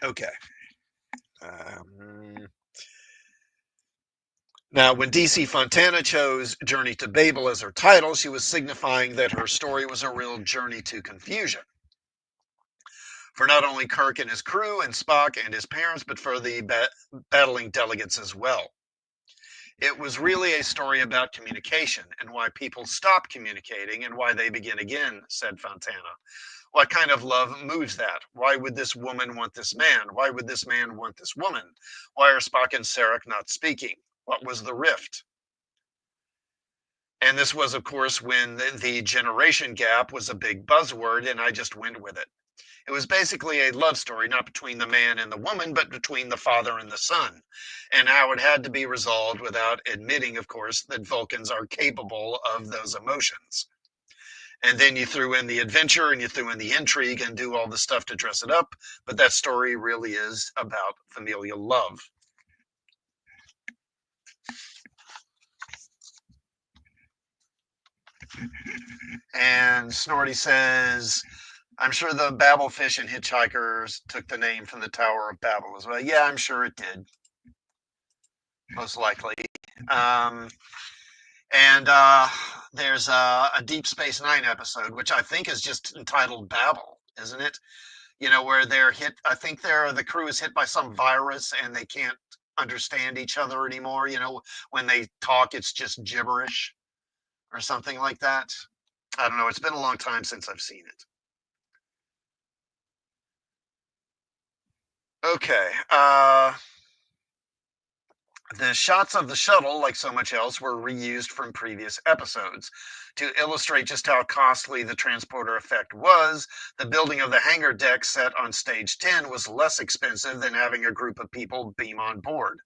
Okay. Um, Now, when DC Fontana chose Journey to Babel as her title, she was signifying that her story was a real journey to confusion for not only Kirk and his crew and Spock and his parents, but for the battling delegates as well. It was really a story about communication and why people stop communicating and why they begin again, said Fontana. What kind of love moves that? Why would this woman want this man? Why would this man want this woman? Why are Spock and Sarek not speaking? What was the rift? And this was, of course, when the generation gap was a big buzzword, and I just went with it. It was basically a love story, not between the man and the woman, but between the father and the son, and how it had to be resolved without admitting, of course, that Vulcans are capable of those emotions. And then you threw in the adventure and you threw in the intrigue and do all the stuff to dress it up. But that story really is about familial love. And Snorty says, I'm sure the Babel fish and hitchhikers took the name from the Tower of Babel as well. Yeah, I'm sure it did, most likely. Um, and there's a Deep Space Nine episode, which I think is just entitled Babel, isn't it? Where they're hit. I think the crew is hit by some virus and they can't understand each other anymore. When they talk, it's just gibberish or something like that. I don't know. It's been a long time since I've seen it. Okay. The shots of the shuttle, like so much else, were reused from previous episodes. To illustrate just how costly the transporter effect was, the building of the hangar deck set on stage 10 was less expensive than having a group of people beam on board.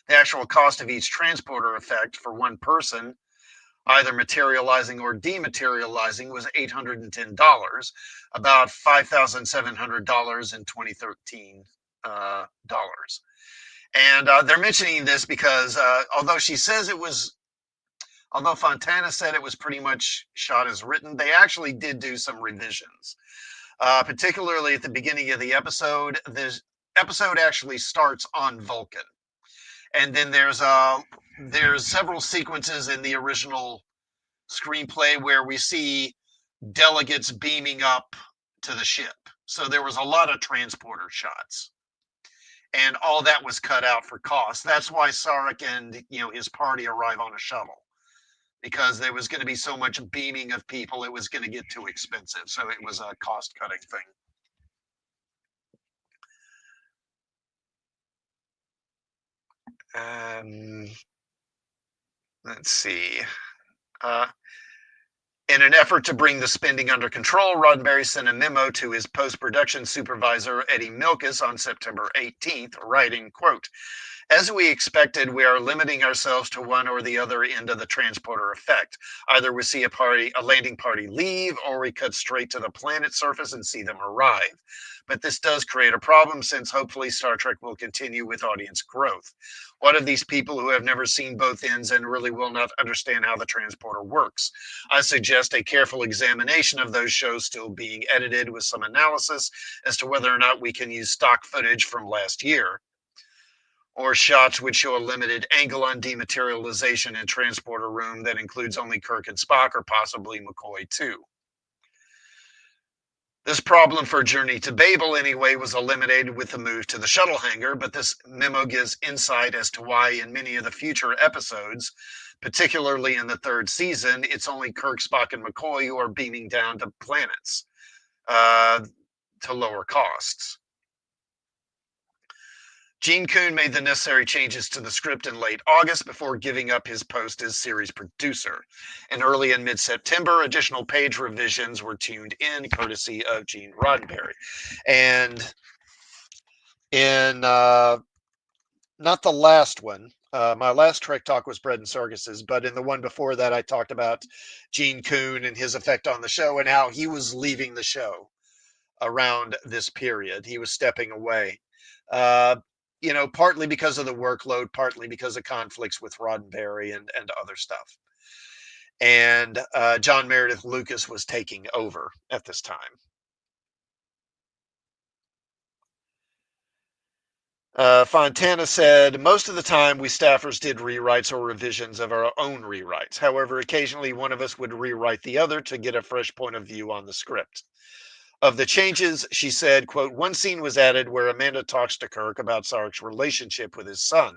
The actual cost of each transporter effect for one person, either materializing or dematerializing, was $810, about $5,700 in 2013 dollars. And they're mentioning this because although Fontana said it was pretty much shot as written, they actually did do some revisions. Particularly at the beginning of the episode, the episode actually starts on Vulcan, and then there's several sequences in the original screenplay where we see delegates beaming up to the ship. So there was a lot of transporter shots, and all that was cut out for cost. That's why Sarek and his party arrive on a shuttle, because there was going to be so much beaming of people, it was going to get too expensive. So it was a cost cutting thing. Um, let's see. Uh, in an effort to bring the spending under control, Roddenberry sent a memo to his post-production supervisor, Eddie Milkis, on September 18th, writing, quote, as we expected, we are limiting ourselves to one or the other end of the transporter effect. Either we see a landing party leave, or we cut straight to the planet surface and see them arrive. But this does create a problem, since hopefully Star Trek will continue with audience growth. What of these people who have never seen both ends and really will not understand how the transporter works? I suggest a careful examination of those shows still being edited, with some analysis as to whether or not we can use stock footage from last year, or shots which show a limited angle on dematerialization in transporter room that includes only Kirk and Spock, or possibly McCoy too. This problem for Journey to Babel, anyway, was eliminated with the move to the shuttle hangar, but this memo gives insight as to why in many of the future episodes, particularly in the third season, it's only Kirk, Spock, and McCoy who are beaming down to planets to lower costs. Gene Coon made the necessary changes to the script in late August before giving up his post as series producer. And early in mid September, additional page revisions were tuned in, courtesy of Gene Roddenberry. And in not the last one, my last Trek talk was Bread and Circuses, but in the one before that, I talked about Gene Coon and his effect on the show and how he was leaving the show around this period. He was stepping away. Uh, partly because of the workload, partly because of conflicts with Roddenberry and other stuff. And John Meredith Lucas was taking over at this time. Fontana said, most of the time we staffers did rewrites or revisions of our own rewrites. However, occasionally one of us would rewrite the other to get a fresh point of view on the script. Of the changes, she said, quote, one scene was added where Amanda talks to Kirk about Sarek's relationship with his son.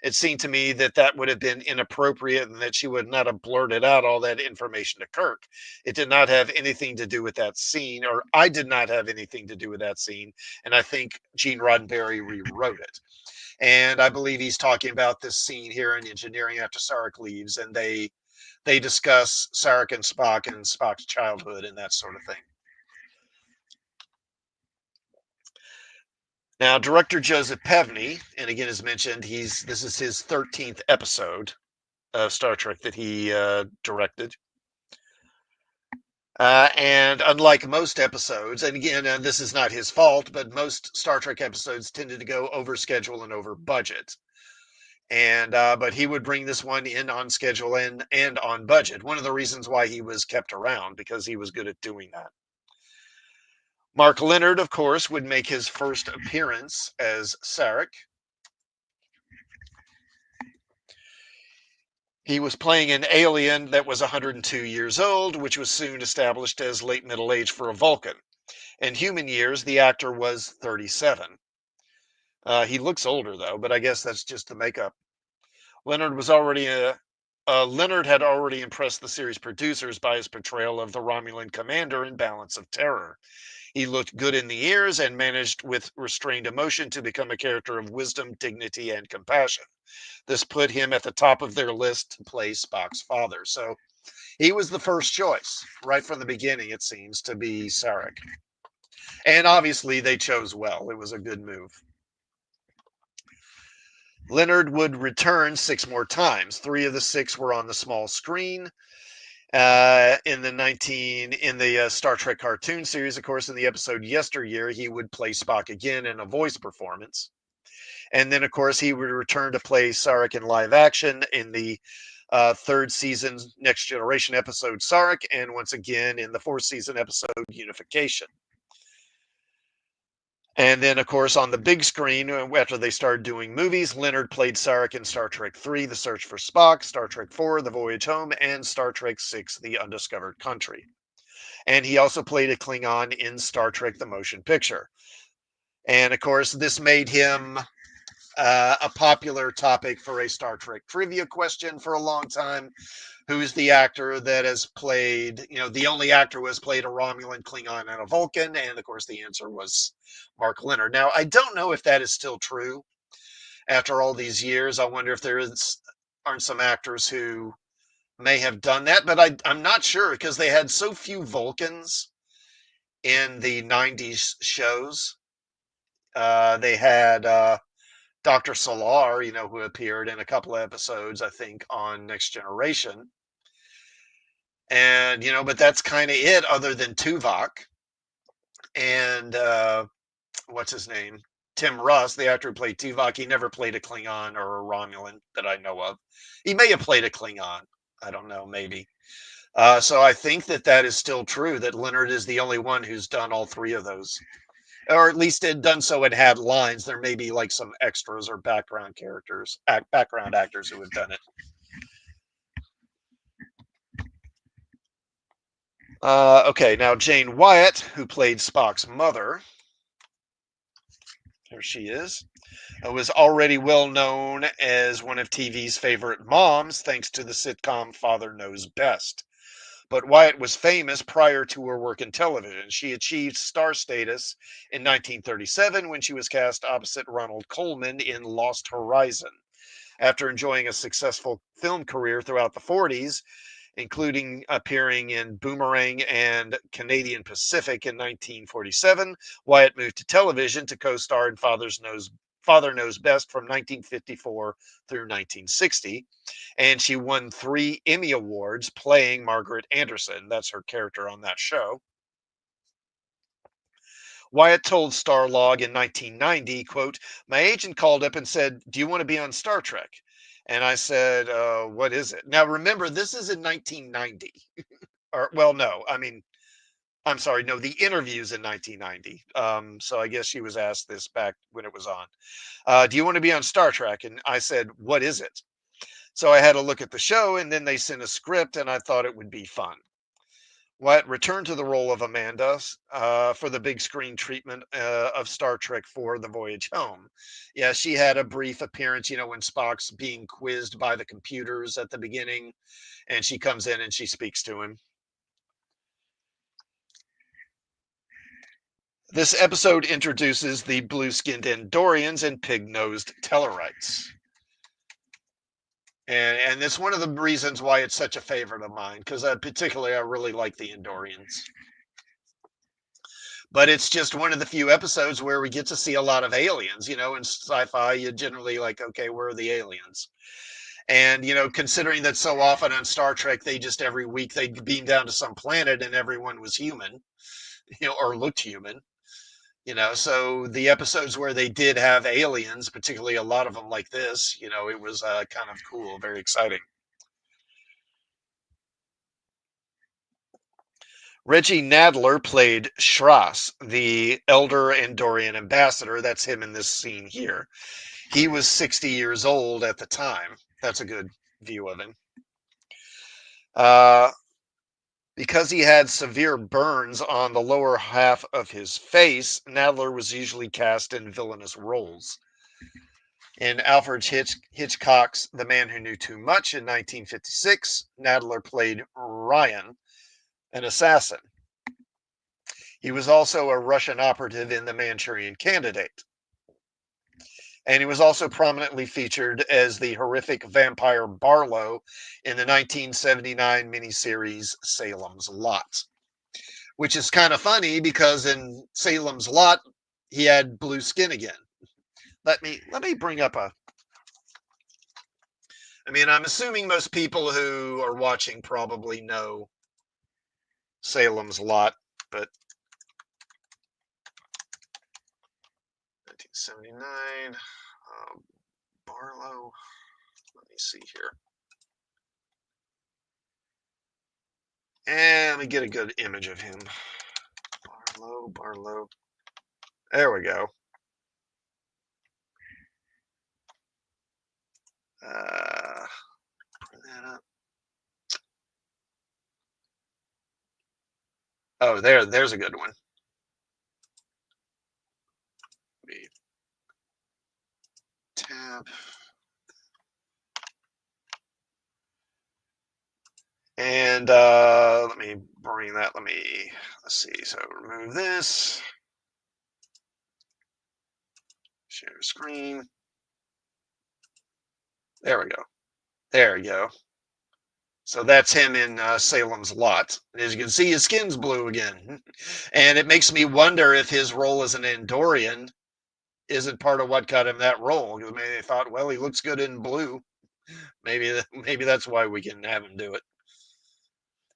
It seemed to me that that would have been inappropriate and that she would not have blurted out all that information to Kirk. It did not have anything to do with that scene, or I did not have anything to do with that scene, and I think Gene Roddenberry rewrote it. And I believe he's talking about this scene here in engineering after Sarek leaves, and they discuss Sarek and Spock's childhood and that sort of thing. Now, director Joseph Pevney, and again, as mentioned, this is his 13th episode of Star Trek that he directed. And unlike most episodes, and again, this is not his fault, but most Star Trek episodes tended to go over schedule and over budget. And but he would bring this one in on schedule and on budget. One of the reasons why he was kept around, because he was good at doing that. Mark Leonard, of course, would make his first appearance as Sarek. He was playing an alien that was 102 years old, which was soon established as late middle age for a Vulcan. In human years, the actor was 37. He looks older, though, but I guess that's just the makeup. Leonard had already impressed the series producers by his portrayal of the Romulan commander in Balance of Terror. He looked good in the ears and managed with restrained emotion to become a character of wisdom, dignity, and compassion. This put him at the top of their list to play Spock's father. So he was the first choice right from the beginning, it seems, to be Sarek. And obviously they chose well. It was a good move. Leonard would return 6 more times. 3 of the 6 were on the small screen. In the Star Trek cartoon series, of course, in the episode Yesteryear, he would play Spock again in a voice performance. And then, of course, he would return to play Sarek in live action in the 3rd season Next Generation episode Sarek, and once again in the 4th season episode Unification. And then, of course, on the big screen, after they started doing movies, Leonard played Sarek in Star Trek III, The Search for Spock, Star Trek IV, The Voyage Home, and Star Trek VI, The Undiscovered Country. And he also played a Klingon in Star Trek, The Motion Picture. And, of course, this made him a popular topic for a Star Trek trivia question for a long time. Who's the actor that has played, the only actor who has played a Romulan, Klingon, and a Vulcan? And of course, the answer was Mark Leonard. Now, I don't know if that is still true after all these years. I wonder if aren't some actors who may have done that, but I'm not sure because they had so few Vulcans in the 90s shows. They had Dr. Solar, who appeared in a couple of episodes, I think, on Next Generation. And, but that's kind of it other than Tuvok and what's his name? Tim Russ, the actor who played Tuvok. He never played a Klingon or a Romulan that I know of. He may have played a Klingon. I don't know, maybe. So I think that is still true, that Leonard is the only one who's done all 3 of those. Or at least had done so and had lines. There may be like some extras or background actors who have done it. Okay, now Jane Wyatt, who played Spock's mother, here she is, was already well known as one of TV's favorite moms, thanks to the sitcom Father Knows Best. But Wyatt was famous prior to her work in television. She achieved star status in 1937 when she was cast opposite Ronald Colman in Lost Horizon. After enjoying a successful film career throughout the 40s, including appearing in Boomerang and Canadian Pacific in 1947, Wyatt moved to television to co-star in Father Knows Best from 1954 through 1960, and she won 3 Emmy Awards playing Margaret Anderson. That's her character on that show. Wyatt told Starlog in 1990, quote, "My agent called up and said, 'Do you want to be on Star Trek?' And I said, 'What is it?'" Now, remember, this is in 1990. Or, well, no, I mean, I'm sorry, no, the interview's in 1990. So I guess she was asked this back when it was on. "Do you want to be on Star Trek?" And I said, "What is it?" So I had to look at the show, and then they sent a script, and I thought it would be fun. Wyatt returned to the role of Amanda for the big screen treatment of Star Trek for The Voyage Home. Yeah, she had a brief appearance, when Spock's being quizzed by the computers at the beginning, and she comes in and she speaks to him. This episode introduces the blue-skinned Andorians and pig-nosed Tellarites. And it's one of the reasons why it's such a favorite of mine, because particularly I really like the Andorians. But it's just one of the few episodes where we get to see a lot of aliens. In sci-fi, you generally like, okay, where are the aliens? And, considering that so often on Star Trek, they just every week they'd beam down to some planet and everyone was human, or looked human. So the episodes where they did have aliens, particularly a lot of them like this, it was kind of cool, very exciting. Reggie Nadler played Shras, the elder Andorian ambassador. That's him in this scene here. He was 60 years old at the time. That's a good view of him. Because he had severe burns on the lower half of his face, Nadler was usually cast in villainous roles. In Alfred Hitchcock's The Man Who Knew Too Much in 1956, Nadler played Ryan, an assassin. He was also a Russian operative in The Manchurian Candidate. And he was also prominently featured as the horrific vampire Barlow in the 1979 miniseries Salem's Lot, which is kind of funny because in Salem's Lot, he had blue skin again. Let me bring up I'm assuming most people who are watching probably know Salem's Lot, but 1979, Barlow, let me see here. And let me get a good image of him. Barlow. There we go. Bring that up. Oh, there's a good one. Tab. And let me bring that. Let's see. So remove this. Share screen. There we go. There you go. So that's him in Salem's Lot. As you can see, his skin's blue again. And it makes me wonder if his role as an Andorian isn't part of what got him that role. Maybe they thought, well, he looks good in blue. Maybe that's why we can have him do it.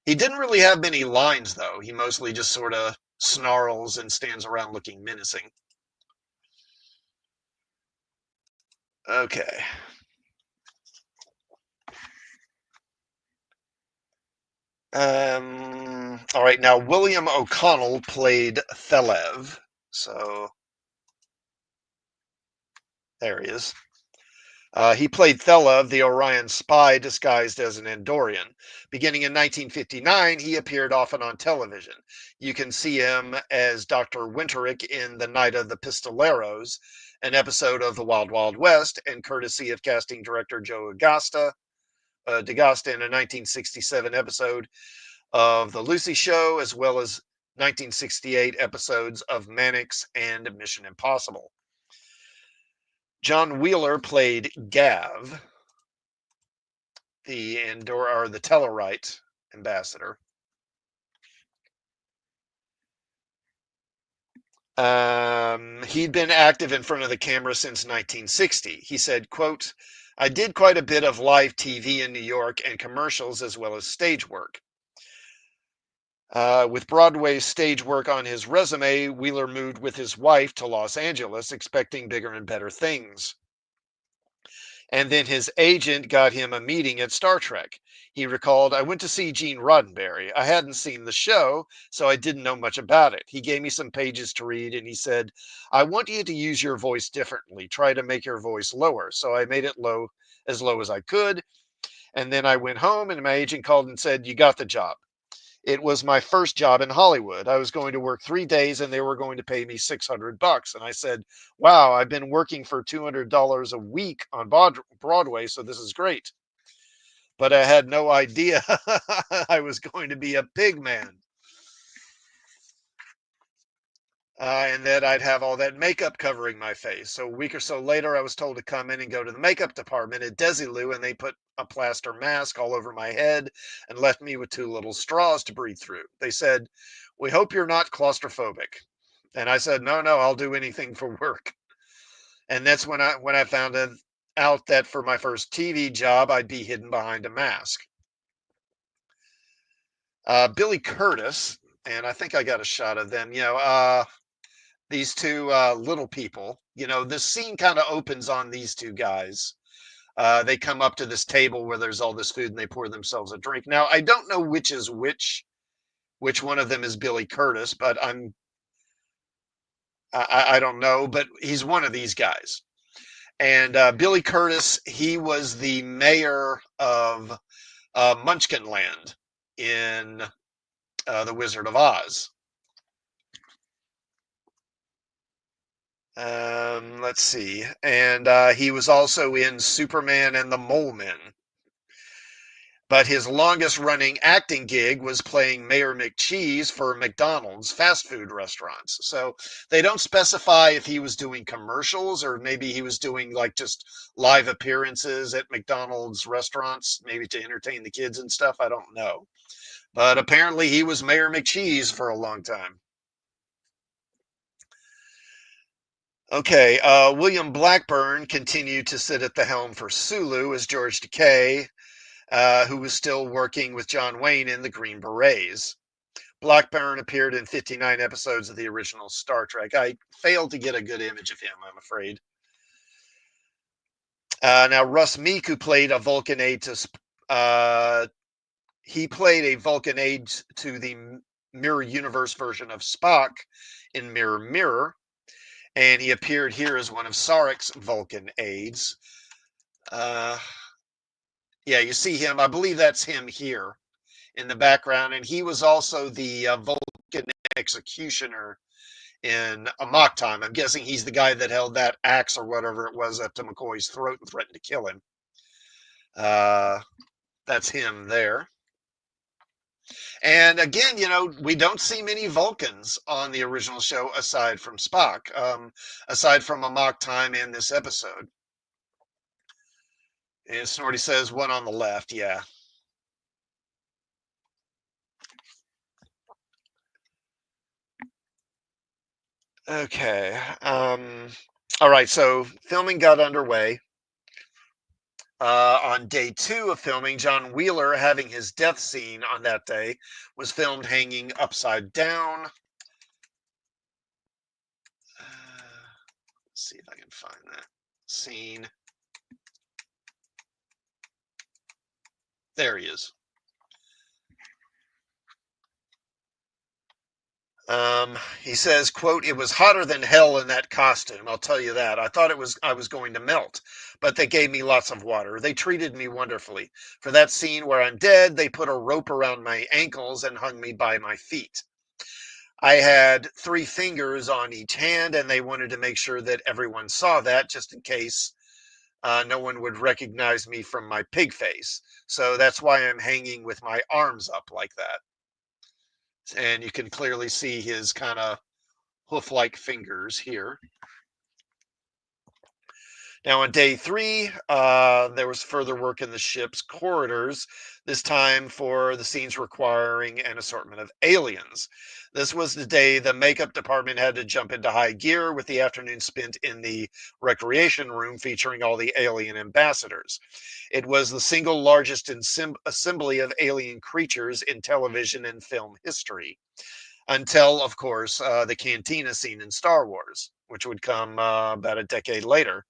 He didn't really have many lines, though. He mostly just sort of snarls and stands around looking menacing. Okay. All right, now William O'Connell played Thelev. So there he is. He played Thelev, the Orion spy disguised as an Andorian. Beginning in 1959, he appeared often on television. You can see him as Dr. Winterick in The Night of the Pistoleros, an episode of The Wild Wild West, and courtesy of casting director Joe DaGosta in a 1967 episode of The Lucy Show, as well as 1968 episodes of Mannix and Mission Impossible. John Wheeler played Gav, the Andorra or the Tellarite ambassador. He'd been active in front of the camera since 1960. He said, quote, I did quite a bit of live TV in New York and commercials as well as stage work. With Broadway stage work on his resume, Wheeler moved with his wife to Los Angeles, expecting bigger and better things. And then his agent got him a meeting at Star Trek. He recalled, I went to see Gene Roddenberry. I hadn't seen the show, so I didn't know much about it. He gave me some pages to read, and he said, I want you to use your voice differently. Try to make your voice lower. So I made it low as I could. And then I went home, and my agent called and said, you got the job. It was my first job in Hollywood. I was going to work 3 days and they were going to pay me $600. And I said, wow, I've been working for $200 a week on Broadway, so this is great. But I had no idea I was going to be a pig man. And that I'd have all that makeup covering my face. So a week or so later, I was told to come in and go to the makeup department at Desilu, and they put a plaster mask all over my head and left me with two little straws to breathe through. They said, we hope you're not claustrophobic. And I said, no, no, I'll do anything for work. And that's when I found out that for my first TV job, I'd be hidden behind a mask. Billy Curtis, and I think I got a shot of them, these two little people. This scene kind of opens on these two guys. They come up to this table where there's all this food and they pour themselves a drink. Now, I don't know which is which one of them is Billy Curtis, but I don't know, but he's one of these guys. And Billy Curtis, he was the mayor of Munchkinland in The Wizard of Oz. Let's see. And he was also in Superman and the Mole Men. But his longest running acting gig was playing Mayor McCheese for McDonald's fast food restaurants. So they don't specify if he was doing commercials or maybe he was doing like just live appearances at McDonald's restaurants, maybe to entertain the kids and stuff. I don't know. But apparently he was Mayor McCheese for a long time. Okay, William Blackburn continued to sit at the helm for Sulu as George Takei, who was still working with John Wayne in the Green Berets. Blackburn appeared in 59 episodes of the original Star Trek. I failed to get a good image of him, I'm afraid. Now, Russ Meek, who played a Vulcan aide to, he played a Vulcan aide to the Mirror Universe version of Spock in Mirror Mirror, and he appeared here as one of Sarek's Vulcan aides. Yeah, you see him. I believe that's him here in the background, and he was also the Vulcan executioner in Amok Time. I'm guessing he's the guy that held that axe or whatever it was up to McCoy's throat and threatened to kill him. That's him there. And again, we don't see many Vulcans on the original show aside from Spock, aside from Amok Time and this episode. And Snorty says one on the left, yeah. Okay. All right. So filming got underway. On day 2 of filming, John Wheeler, having his death scene on that day, was filmed hanging upside down. Let's see if I can find that scene. There he is. He says, quote, it was hotter than hell in that costume. I'll tell you that. I thought I was going to melt, but they gave me lots of water. They treated me wonderfully. For that scene where I'm dead, they put a rope around my ankles and hung me by my feet. I had 3 fingers on each hand, and they wanted to make sure that everyone saw that just in case no one would recognize me from my pig face. So that's why I'm hanging with my arms up like that. and you can clearly see his kind of hoof-like fingers here. Now, on day three, there was further work in the ship's corridors, this time for the scenes requiring an assortment of aliens. This was the day the makeup department had to jump into high gear, with the afternoon spent in the recreation room featuring all the alien ambassadors. It was the single largest assembly of alien creatures in television and film history, until, of course, the cantina scene in Star Wars, which would come about a decade later.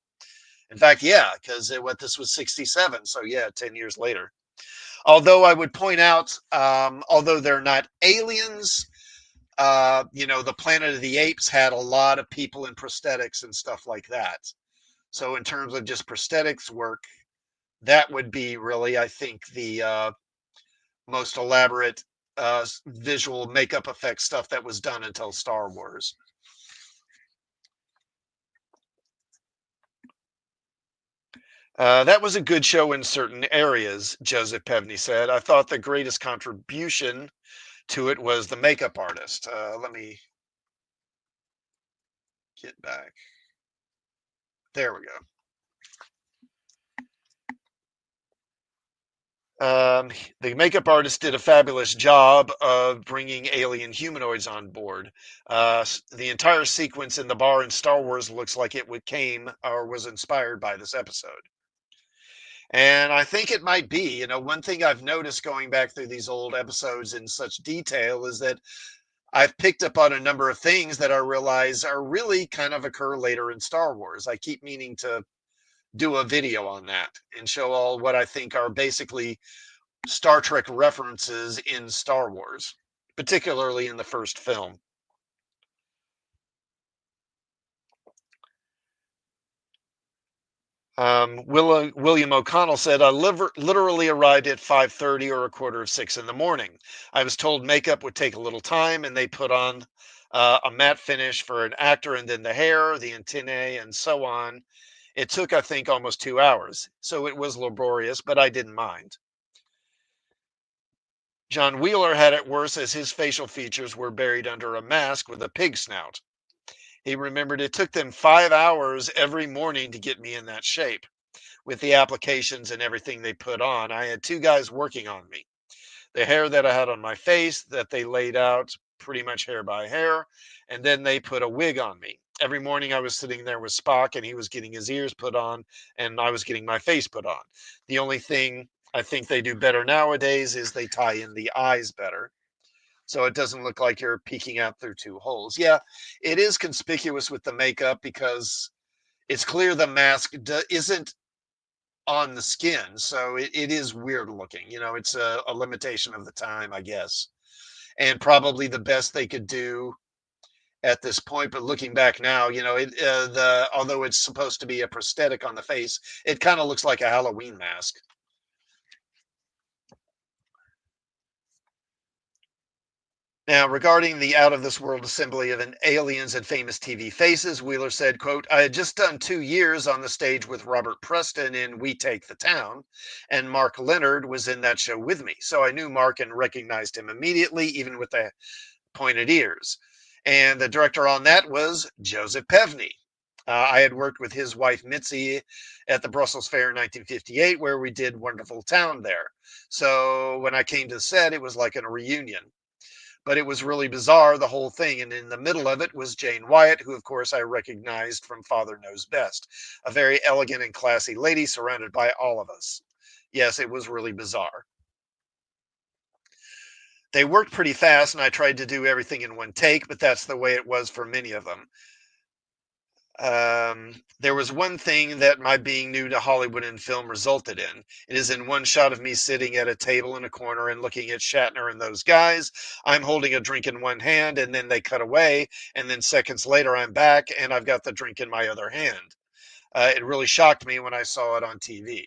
In fact, yeah, because what this was 67, so yeah, 10 years later. Although I would point out, although they're not aliens, the Planet of the Apes had a lot of people in prosthetics and stuff like that. So in terms of just prosthetics work, that would be really, I think, the most elaborate visual makeup effects stuff that was done until Star Wars. That was a good show in certain areas, Joseph Pevney said. I thought the greatest contribution to it was the makeup artist. Let me get back. There we go. The makeup artist did a fabulous job of bringing alien humanoids on board. The entire sequence in the bar in Star Wars looks like it came or was inspired by this episode. And I think it might be. One thing I've noticed going back through these old episodes in such detail is that I've picked up on a number of things that I realize are really kind of occur later in Star Wars. I keep meaning to do a video on that and show all what I think are basically Star Trek references in Star Wars, particularly in the first film. William O'Connell said, I literally arrived at 5:30 or a quarter of 6 in the morning. I was told makeup would take a little time, and they put on a matte finish for an actor, and then the hair, the antennae, and so on. It took, I think, almost 2 hours. So it was laborious, but I didn't mind. John Wheeler had it worse, as his facial features were buried under a mask with a pig snout. He remembered it took them 5 hours every morning to get me in that shape. With the applications and everything they put on, I had two guys working on me. The hair that I had on my face, that they laid out pretty much hair by hair, and then they put a wig on me. Every morning I was sitting there with Spock, and he was getting his ears put on, and I was getting my face put on. The only thing I think they do better nowadays is they tie in the eyes better, so it doesn't look like you're peeking out through two holes. Yeah, it is conspicuous with the makeup because it's clear the mask isn't on the skin, so it is weird looking. It's a limitation of the time, I guess, and probably the best they could do at this point. But looking back now, the although it's supposed to be a prosthetic on the face, it kind of looks like a Halloween mask. Now, regarding the out of this world assembly of an aliens and famous TV faces, Wheeler said, quote, I had just done 2 years on the stage with Robert Preston in We Take the Town, and Mark Leonard was in that show with me. So I knew Mark and recognized him immediately, even with the pointed ears. And the director on that was Joseph Pevney. I had worked with his wife Mitzi at the Brussels Fair in 1958, where we did Wonderful Town there. So when I came to the set, it was like a reunion, but it was really bizarre, the whole thing. And in the middle of it was Jane Wyatt, who, of course, I recognized from Father Knows Best, a very elegant and classy lady surrounded by all of us. Yes, it was really bizarre. They worked pretty fast, and I tried to do everything in one take, but that's the way it was for many of them. There was one thing that my being new to Hollywood and film resulted in. It is in one shot of me sitting at a table in a corner and looking at Shatner and those guys. I'm holding a drink in one hand, and then they cut away, and then seconds later I'm back and I've got the drink in my other hand. It really shocked me when I saw it on TV.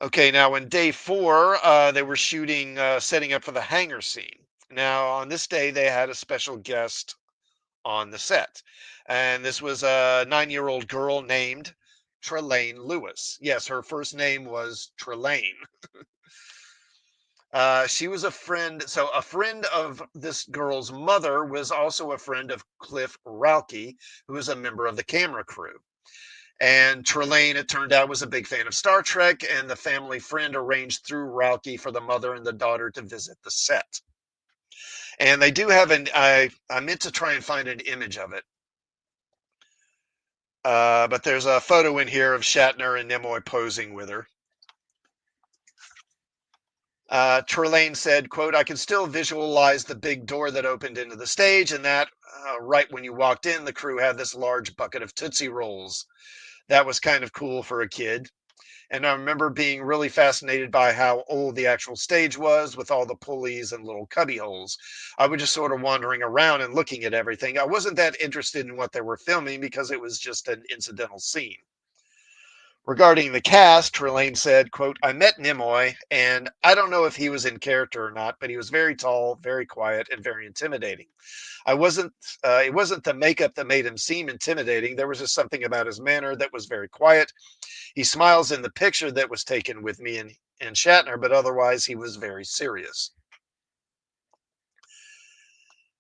Okay, now in day four, they were shooting, setting up for the hangar scene. Now, on this day, they had a special guest on the set. And this was a 9-year-old girl named Trelane Lewis. Yes, her first name was Trelane. She was a friend. So a friend of this girl's mother was also a friend of Cliff Ralke, who was a member of the camera crew. And Trelane, it turned out, was a big fan of Star Trek, and the family friend arranged through Ralke for the mother and the daughter to visit the set. And they do have I meant to try and find an image of it. But there's a photo in here of Shatner and Nimoy posing with her. Trelane said, quote, I can still visualize the big door that opened into the stage, and that right when you walked in, the crew had this large bucket of Tootsie Rolls. That was kind of cool for a kid. And I remember being really fascinated by how old the actual stage was with all the pulleys and little cubby holes. I was just sort of wandering around and looking at everything. I wasn't that interested in what they were filming because it was just an incidental scene. Regarding the cast, Trelane said, quote, I met Nimoy, and I don't know if he was in character or not, but he was very tall, very quiet, and very intimidating. I wasn't, it wasn't the makeup that made him seem intimidating. There was just something about his manner that was very quiet. He smiles in the picture that was taken with me and Shatner, but otherwise he was very serious.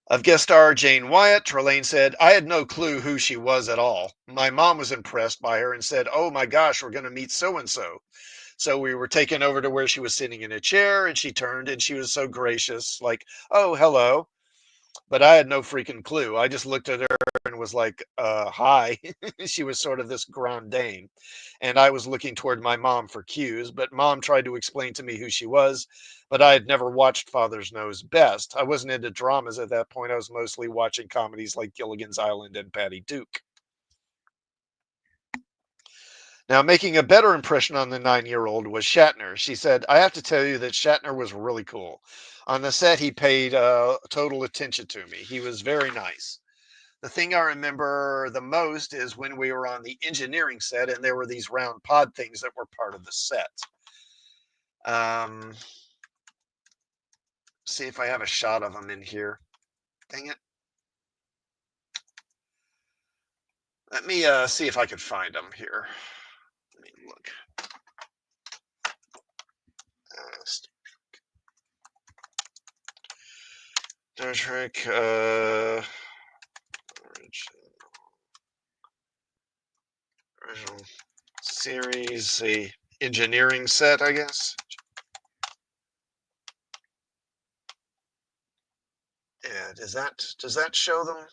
Of guest star Jane Wyatt, Trelane said, I had no clue who she was at all. My mom was impressed by her and said, oh my gosh, we're going to meet so and so. So we were taken over to where she was sitting in a chair, and she turned and she was so gracious, like, oh, hello. But I had no freaking clue. I just looked at her and was like, hi. She was sort of this grande dame. And I was looking toward my mom for cues, but mom tried to explain to me who she was. But I had never watched Father's Knows Best. I wasn't into dramas at that point. I was mostly watching comedies like Gilligan's Island and Patty Duke. Now, making a better impression on the 9-year-old was Shatner. She said, I have to tell you that Shatner was really cool. On the set, he paid total attention to me. He was very nice. The thing I remember the most is when we were on the engineering set and there were these round pod things that were part of the set. Um, see if I have a shot of them in here. Dang it. Let me see if I can find them here. Let me look. Star Trek original series, a engineering set, I guess. Yeah, does that show them?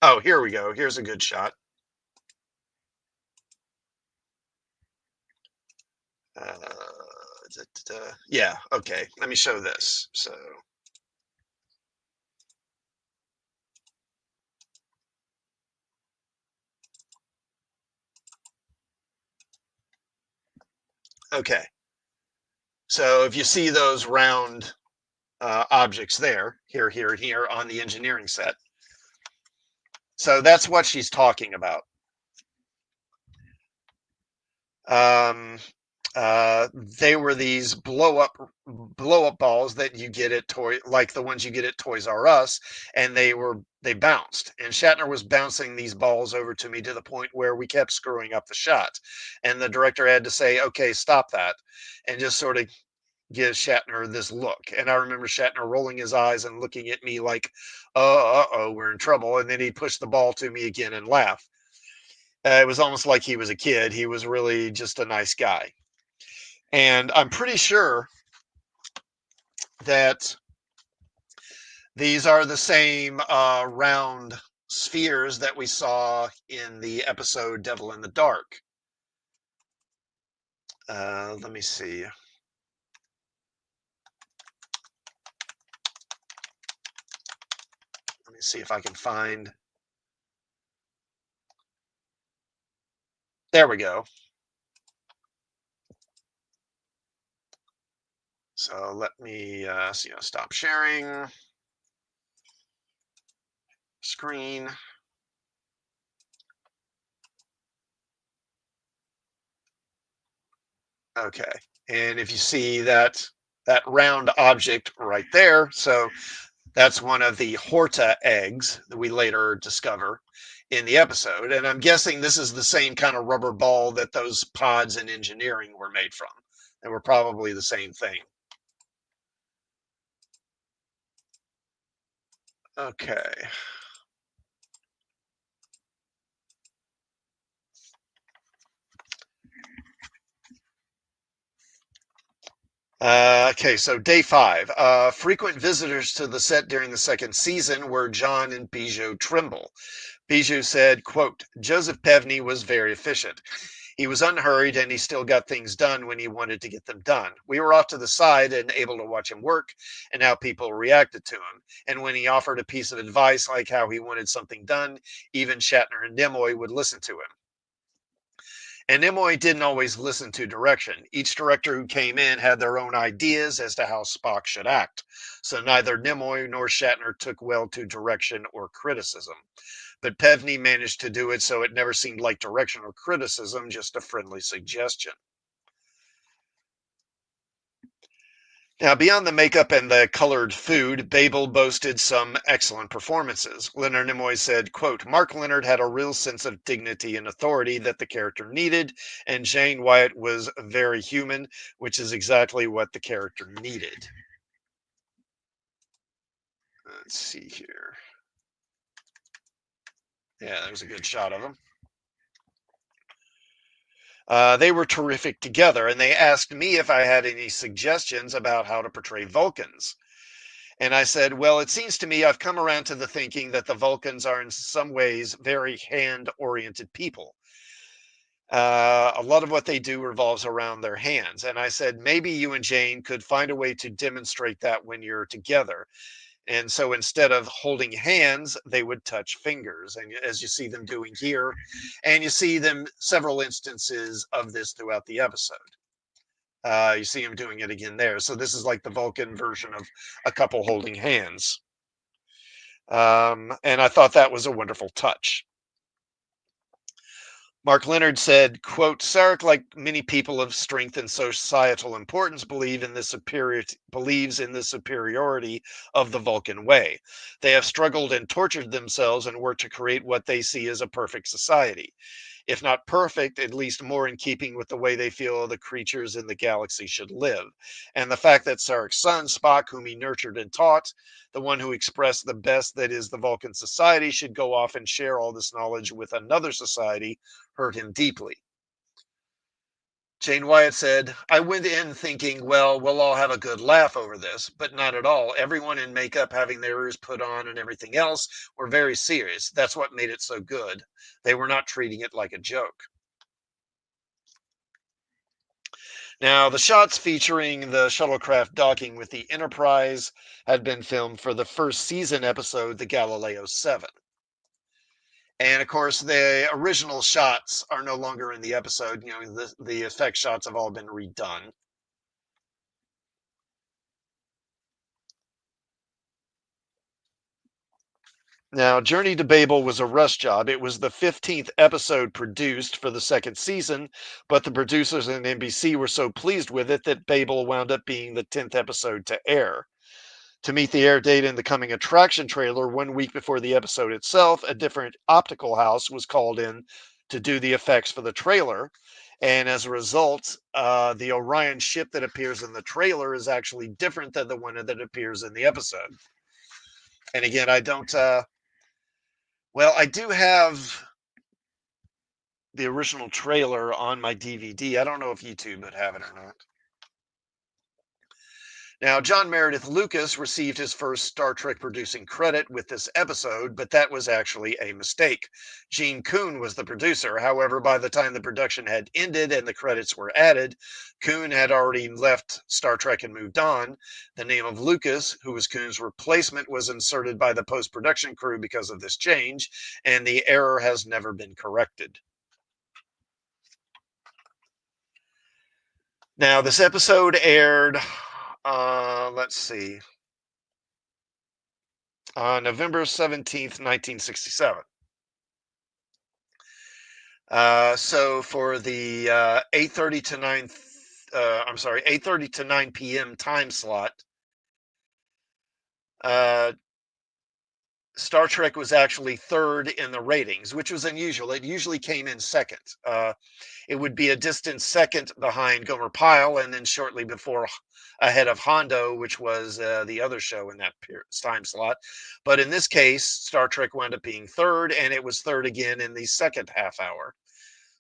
Oh, here we go. Here's a good shot. Yeah, okay. Let me show this. So, okay. So if you see those round objects there, here, here, and here on the engineering set. So that's what she's talking about. Um, they were these blow up balls that you get at like the ones you get at Toys R Us, and they bounced. And Shatner was bouncing these balls over to me to the point where we kept screwing up the shot, and the director had to say, "Okay, stop that," and just sort of give Shatner this look. And I remember Shatner rolling his eyes and looking at me like, oh, we're in trouble. And then he'd push the ball to me again and laugh. It was almost like he was a kid. He was really just a nice guy. And I'm pretty sure that these are the same round spheres that we saw in the episode Devil in the Dark. Let me see. Let me see if I can find. There we go. So let me stop sharing screen. Okay, and if you see that round object right there, so that's one of the Horta eggs that we later discover in the episode. And I'm guessing this is the same kind of rubber ball that those pods in engineering were made from. They were probably the same thing. Okay. Okay, so day five. Frequent visitors to the set during the second season were John and Bijou Trimble. Bijou said, quote, Joseph Pevney was very efficient. He was unhurried and he still got things done when he wanted to get them done. We were off to the side and able to watch him work and how people reacted to him. And when he offered a piece of advice, like how he wanted something done, even Shatner and Nimoy would listen to him. And Nimoy didn't always listen to direction. Each director who came in had their own ideas as to how Spock should act. So neither Nimoy nor Shatner took well to direction or criticism. But Pevney managed to do it so it never seemed like direction or criticism, just a friendly suggestion. Now, beyond the makeup and the colored food, Babel boasted some excellent performances. Leonard Nimoy said, quote, Mark Leonard had a real sense of dignity and authority that the character needed, and Jane Wyatt was very human, which is exactly what the character needed. Let's see here. Yeah, there's a good shot of them. They were terrific together, and they asked me if I had any suggestions about how to portray Vulcans. And I said, well, it seems to me I've come around to the thinking that the Vulcans are in some ways very hand oriented people. A lot of what they do revolves around their hands. And I said, maybe you and Jane could find a way to demonstrate that when you're together. And so instead of holding hands, they would touch fingers. And as you see them doing here, and you see them several instances of this throughout the episode. You see him doing it again there. So this is like the Vulcan version of a couple holding hands. And I thought that was a wonderful touch. Mark Leonard said, quote, Sarek, like many people of strength and societal importance, believes in the superiority of the Vulcan way. They have struggled and tortured themselves and worked to create what they see as a perfect society. If not perfect, at least more in keeping with the way they feel the creatures in the galaxy should live. And the fact that Sarek's son, Spock, whom he nurtured and taught, the one who expressed the best that is the Vulcan society, should go off and share all this knowledge with another society, hurt him deeply. Jane Wyatt said, I went in thinking, well, we'll all have a good laugh over this, but not at all. Everyone in makeup having their ears put on and everything else were very serious. That's what made it so good. They were not treating it like a joke. Now, the shots featuring the shuttlecraft docking with the Enterprise had been filmed for the first season episode, The Galileo 7. And of course, the original shots are no longer in the episode. You know, the effect shots have all been redone. Now, Journey to Babel was a rush job. It was the 15th episode produced for the second season, but the producers and NBC were so pleased with it that Babel wound up being the 10th episode to air. To meet the air date in the coming attraction trailer, 1 week before the episode itself, a different optical house was called in to do the effects for the trailer. And as a result, the Orion ship that appears in the trailer is actually different than the one that appears in the episode. And again, I don't, well, I do have the original trailer on my DVD. I don't know if YouTube would have it or not. Now, John Meredith Lucas received his first Star Trek producing credit with this episode, but that was actually a mistake. Gene Kuhn was the producer. However, by the time the production had ended and the credits were added, Kuhn had already left Star Trek and moved on. The name of Lucas, who was Kuhn's replacement, was inserted by the post production crew because of this change, and the error has never been corrected. Now, this episode aired, let's see, on November 17th, 1967. So for the 8:30 to 9, I'm sorry, 8:30 to 9 p.m. time slot, Star Trek was actually third in the ratings, which was unusual. It usually came in second. It would be a distant second behind Gomer Pyle, and then shortly before ahead of Hondo, which was the other show in that time slot. But in this case, Star Trek wound up being third, and it was third again in the second half hour.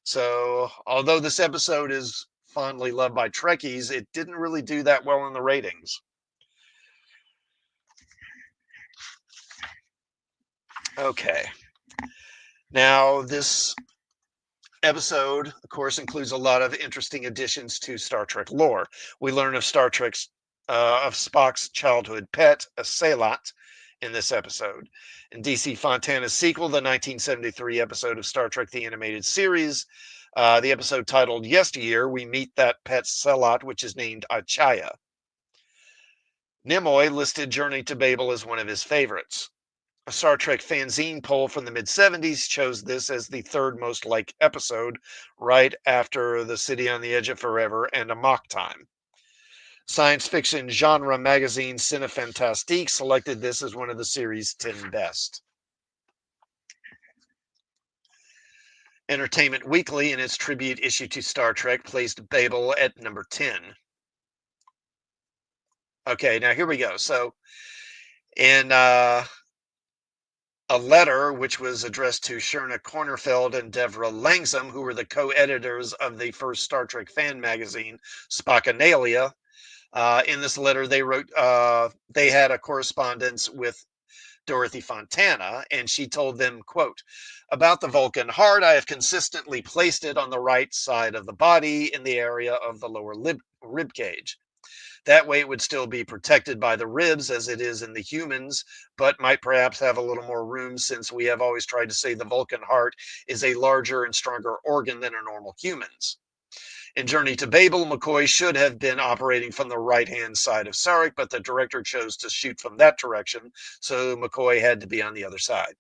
So, although this episode is fondly loved by Trekkies, it didn't really do that well in the ratings. Okay. Now, this episode, of course, includes a lot of interesting additions to Star Trek lore. We learn of of Spock's childhood pet, a Sailot, in this episode. In DC Fontana's sequel, the 1973 episode of Star Trek: The Animated Series, the episode titled "Yesteryear," we meet that pet Sailot, which is named Achaya. Nimoy listed Journey to Babel as one of his favorites. A Star Trek fanzine poll from the mid 70s chose this as the third most liked episode, right after The City on the Edge of Forever and Amok Time. Science fiction genre magazine Cinefantastique selected this as one of the series' 10 best. Entertainment Weekly, in its tribute issue to Star Trek, placed Babel at number 10. Okay, now here we go. So, in a letter which was addressed to Sherna Kornefeld and Devra Langsam, who were the co-editors of the first Star Trek fan magazine, Spockanalia. In this letter, they wrote they had a correspondence with Dorothy Fontana, and she told them, quote, "About the Vulcan heart, I have consistently placed it on the right side of the body in the area of the lower rib cage. That way it would still be protected by the ribs as it is in the humans, but might perhaps have a little more room since we have always tried to say the Vulcan heart is a larger and stronger organ than a normal human's. In Journey to Babel, McCoy should have been operating from the right-hand side of Sarek, but the director chose to shoot from that direction, so McCoy had to be on the other side.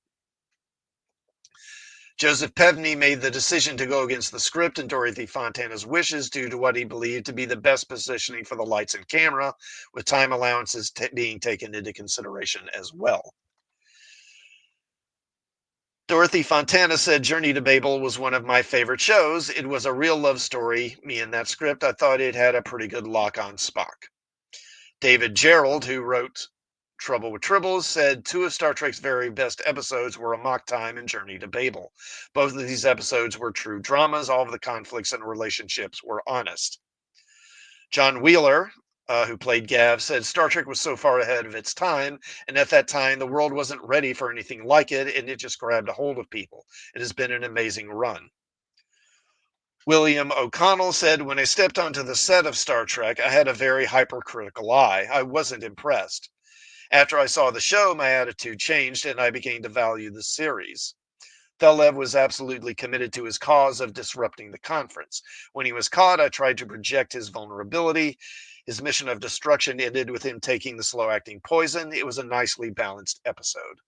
Joseph Pevney made the decision to go against the script and Dorothy Fontana's wishes due to what he believed to be the best positioning for the lights and camera, with time allowances being taken into consideration as well. Dorothy Fontana said Journey to Babel was one of my favorite shows. It was a real love story, me and that script. I thought it had a pretty good lock on Spock. David Gerald, who wrote Trouble with Tribbles, said two of Star Trek's very best episodes were Amok Time and Journey to Babel. Both of these episodes were true dramas. All of the conflicts and relationships were honest. John Wheeler, who played Gav, said Star Trek was so far ahead of its time, and at that time the world wasn't ready for anything like it, and it just grabbed a hold of people. It has been an amazing run. William O'Connell said, when I stepped onto the set of Star Trek, I had a very hypercritical eye. I wasn't impressed. After I saw the show, my attitude changed and I began to value the series. Thelev was absolutely committed to his cause of disrupting the conference. When he was caught, I tried to project his vulnerability. His mission of destruction ended with him taking the slow-acting poison. It was a nicely balanced episode.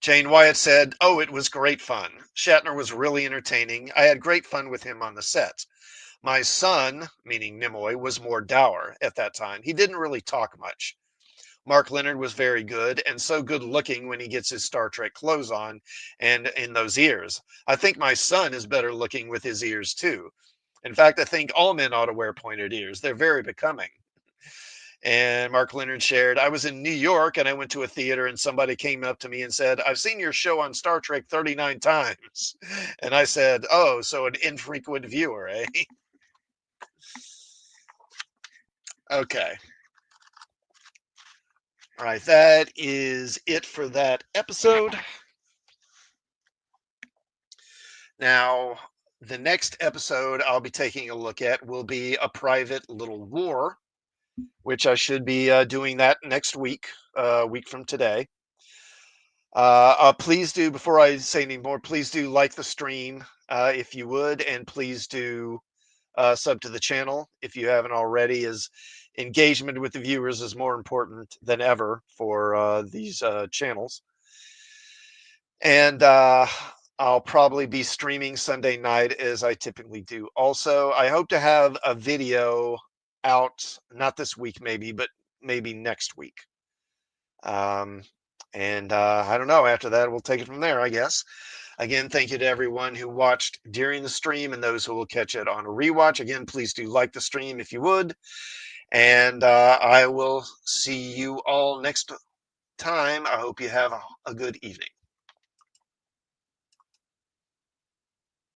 Jane Wyatt said, "Oh, it was great fun. Shatner was really entertaining. I had great fun with him on the set. My son," meaning Nimoy, "was more dour at that time. He didn't really talk much. Mark Leonard was very good and so good looking when he gets his Star Trek clothes on and in those ears. I think my son is better looking with his ears too. In fact, I think all men ought to wear pointed ears. They're very becoming." And Mark Leonard shared, "I was in New York and I went to a theater and somebody came up to me and said, 'I've seen your show on Star Trek 39 times.' And I said, 'Oh, so an infrequent viewer, eh?'" Okay. All right. That is it for that episode. Now, the next episode I'll be taking a look at will be A Private Little War, which I should be doing that next week, a week from today. Please do, before I say any more, please do like the stream if you would, and please do sub to the channel if you haven't already, as engagement with the viewers is more important than ever for these channels. And I'll probably be streaming Sunday night as I typically do. Also, I hope to have a video out, not this week maybe, but maybe next week. Um, And I don't know. After that, we'll take it from there, I guess. Again, thank you to everyone who watched during the stream and those who will catch it on a rewatch. Again, please do like the stream if you would. And I will see you all next time. I hope you have a good evening.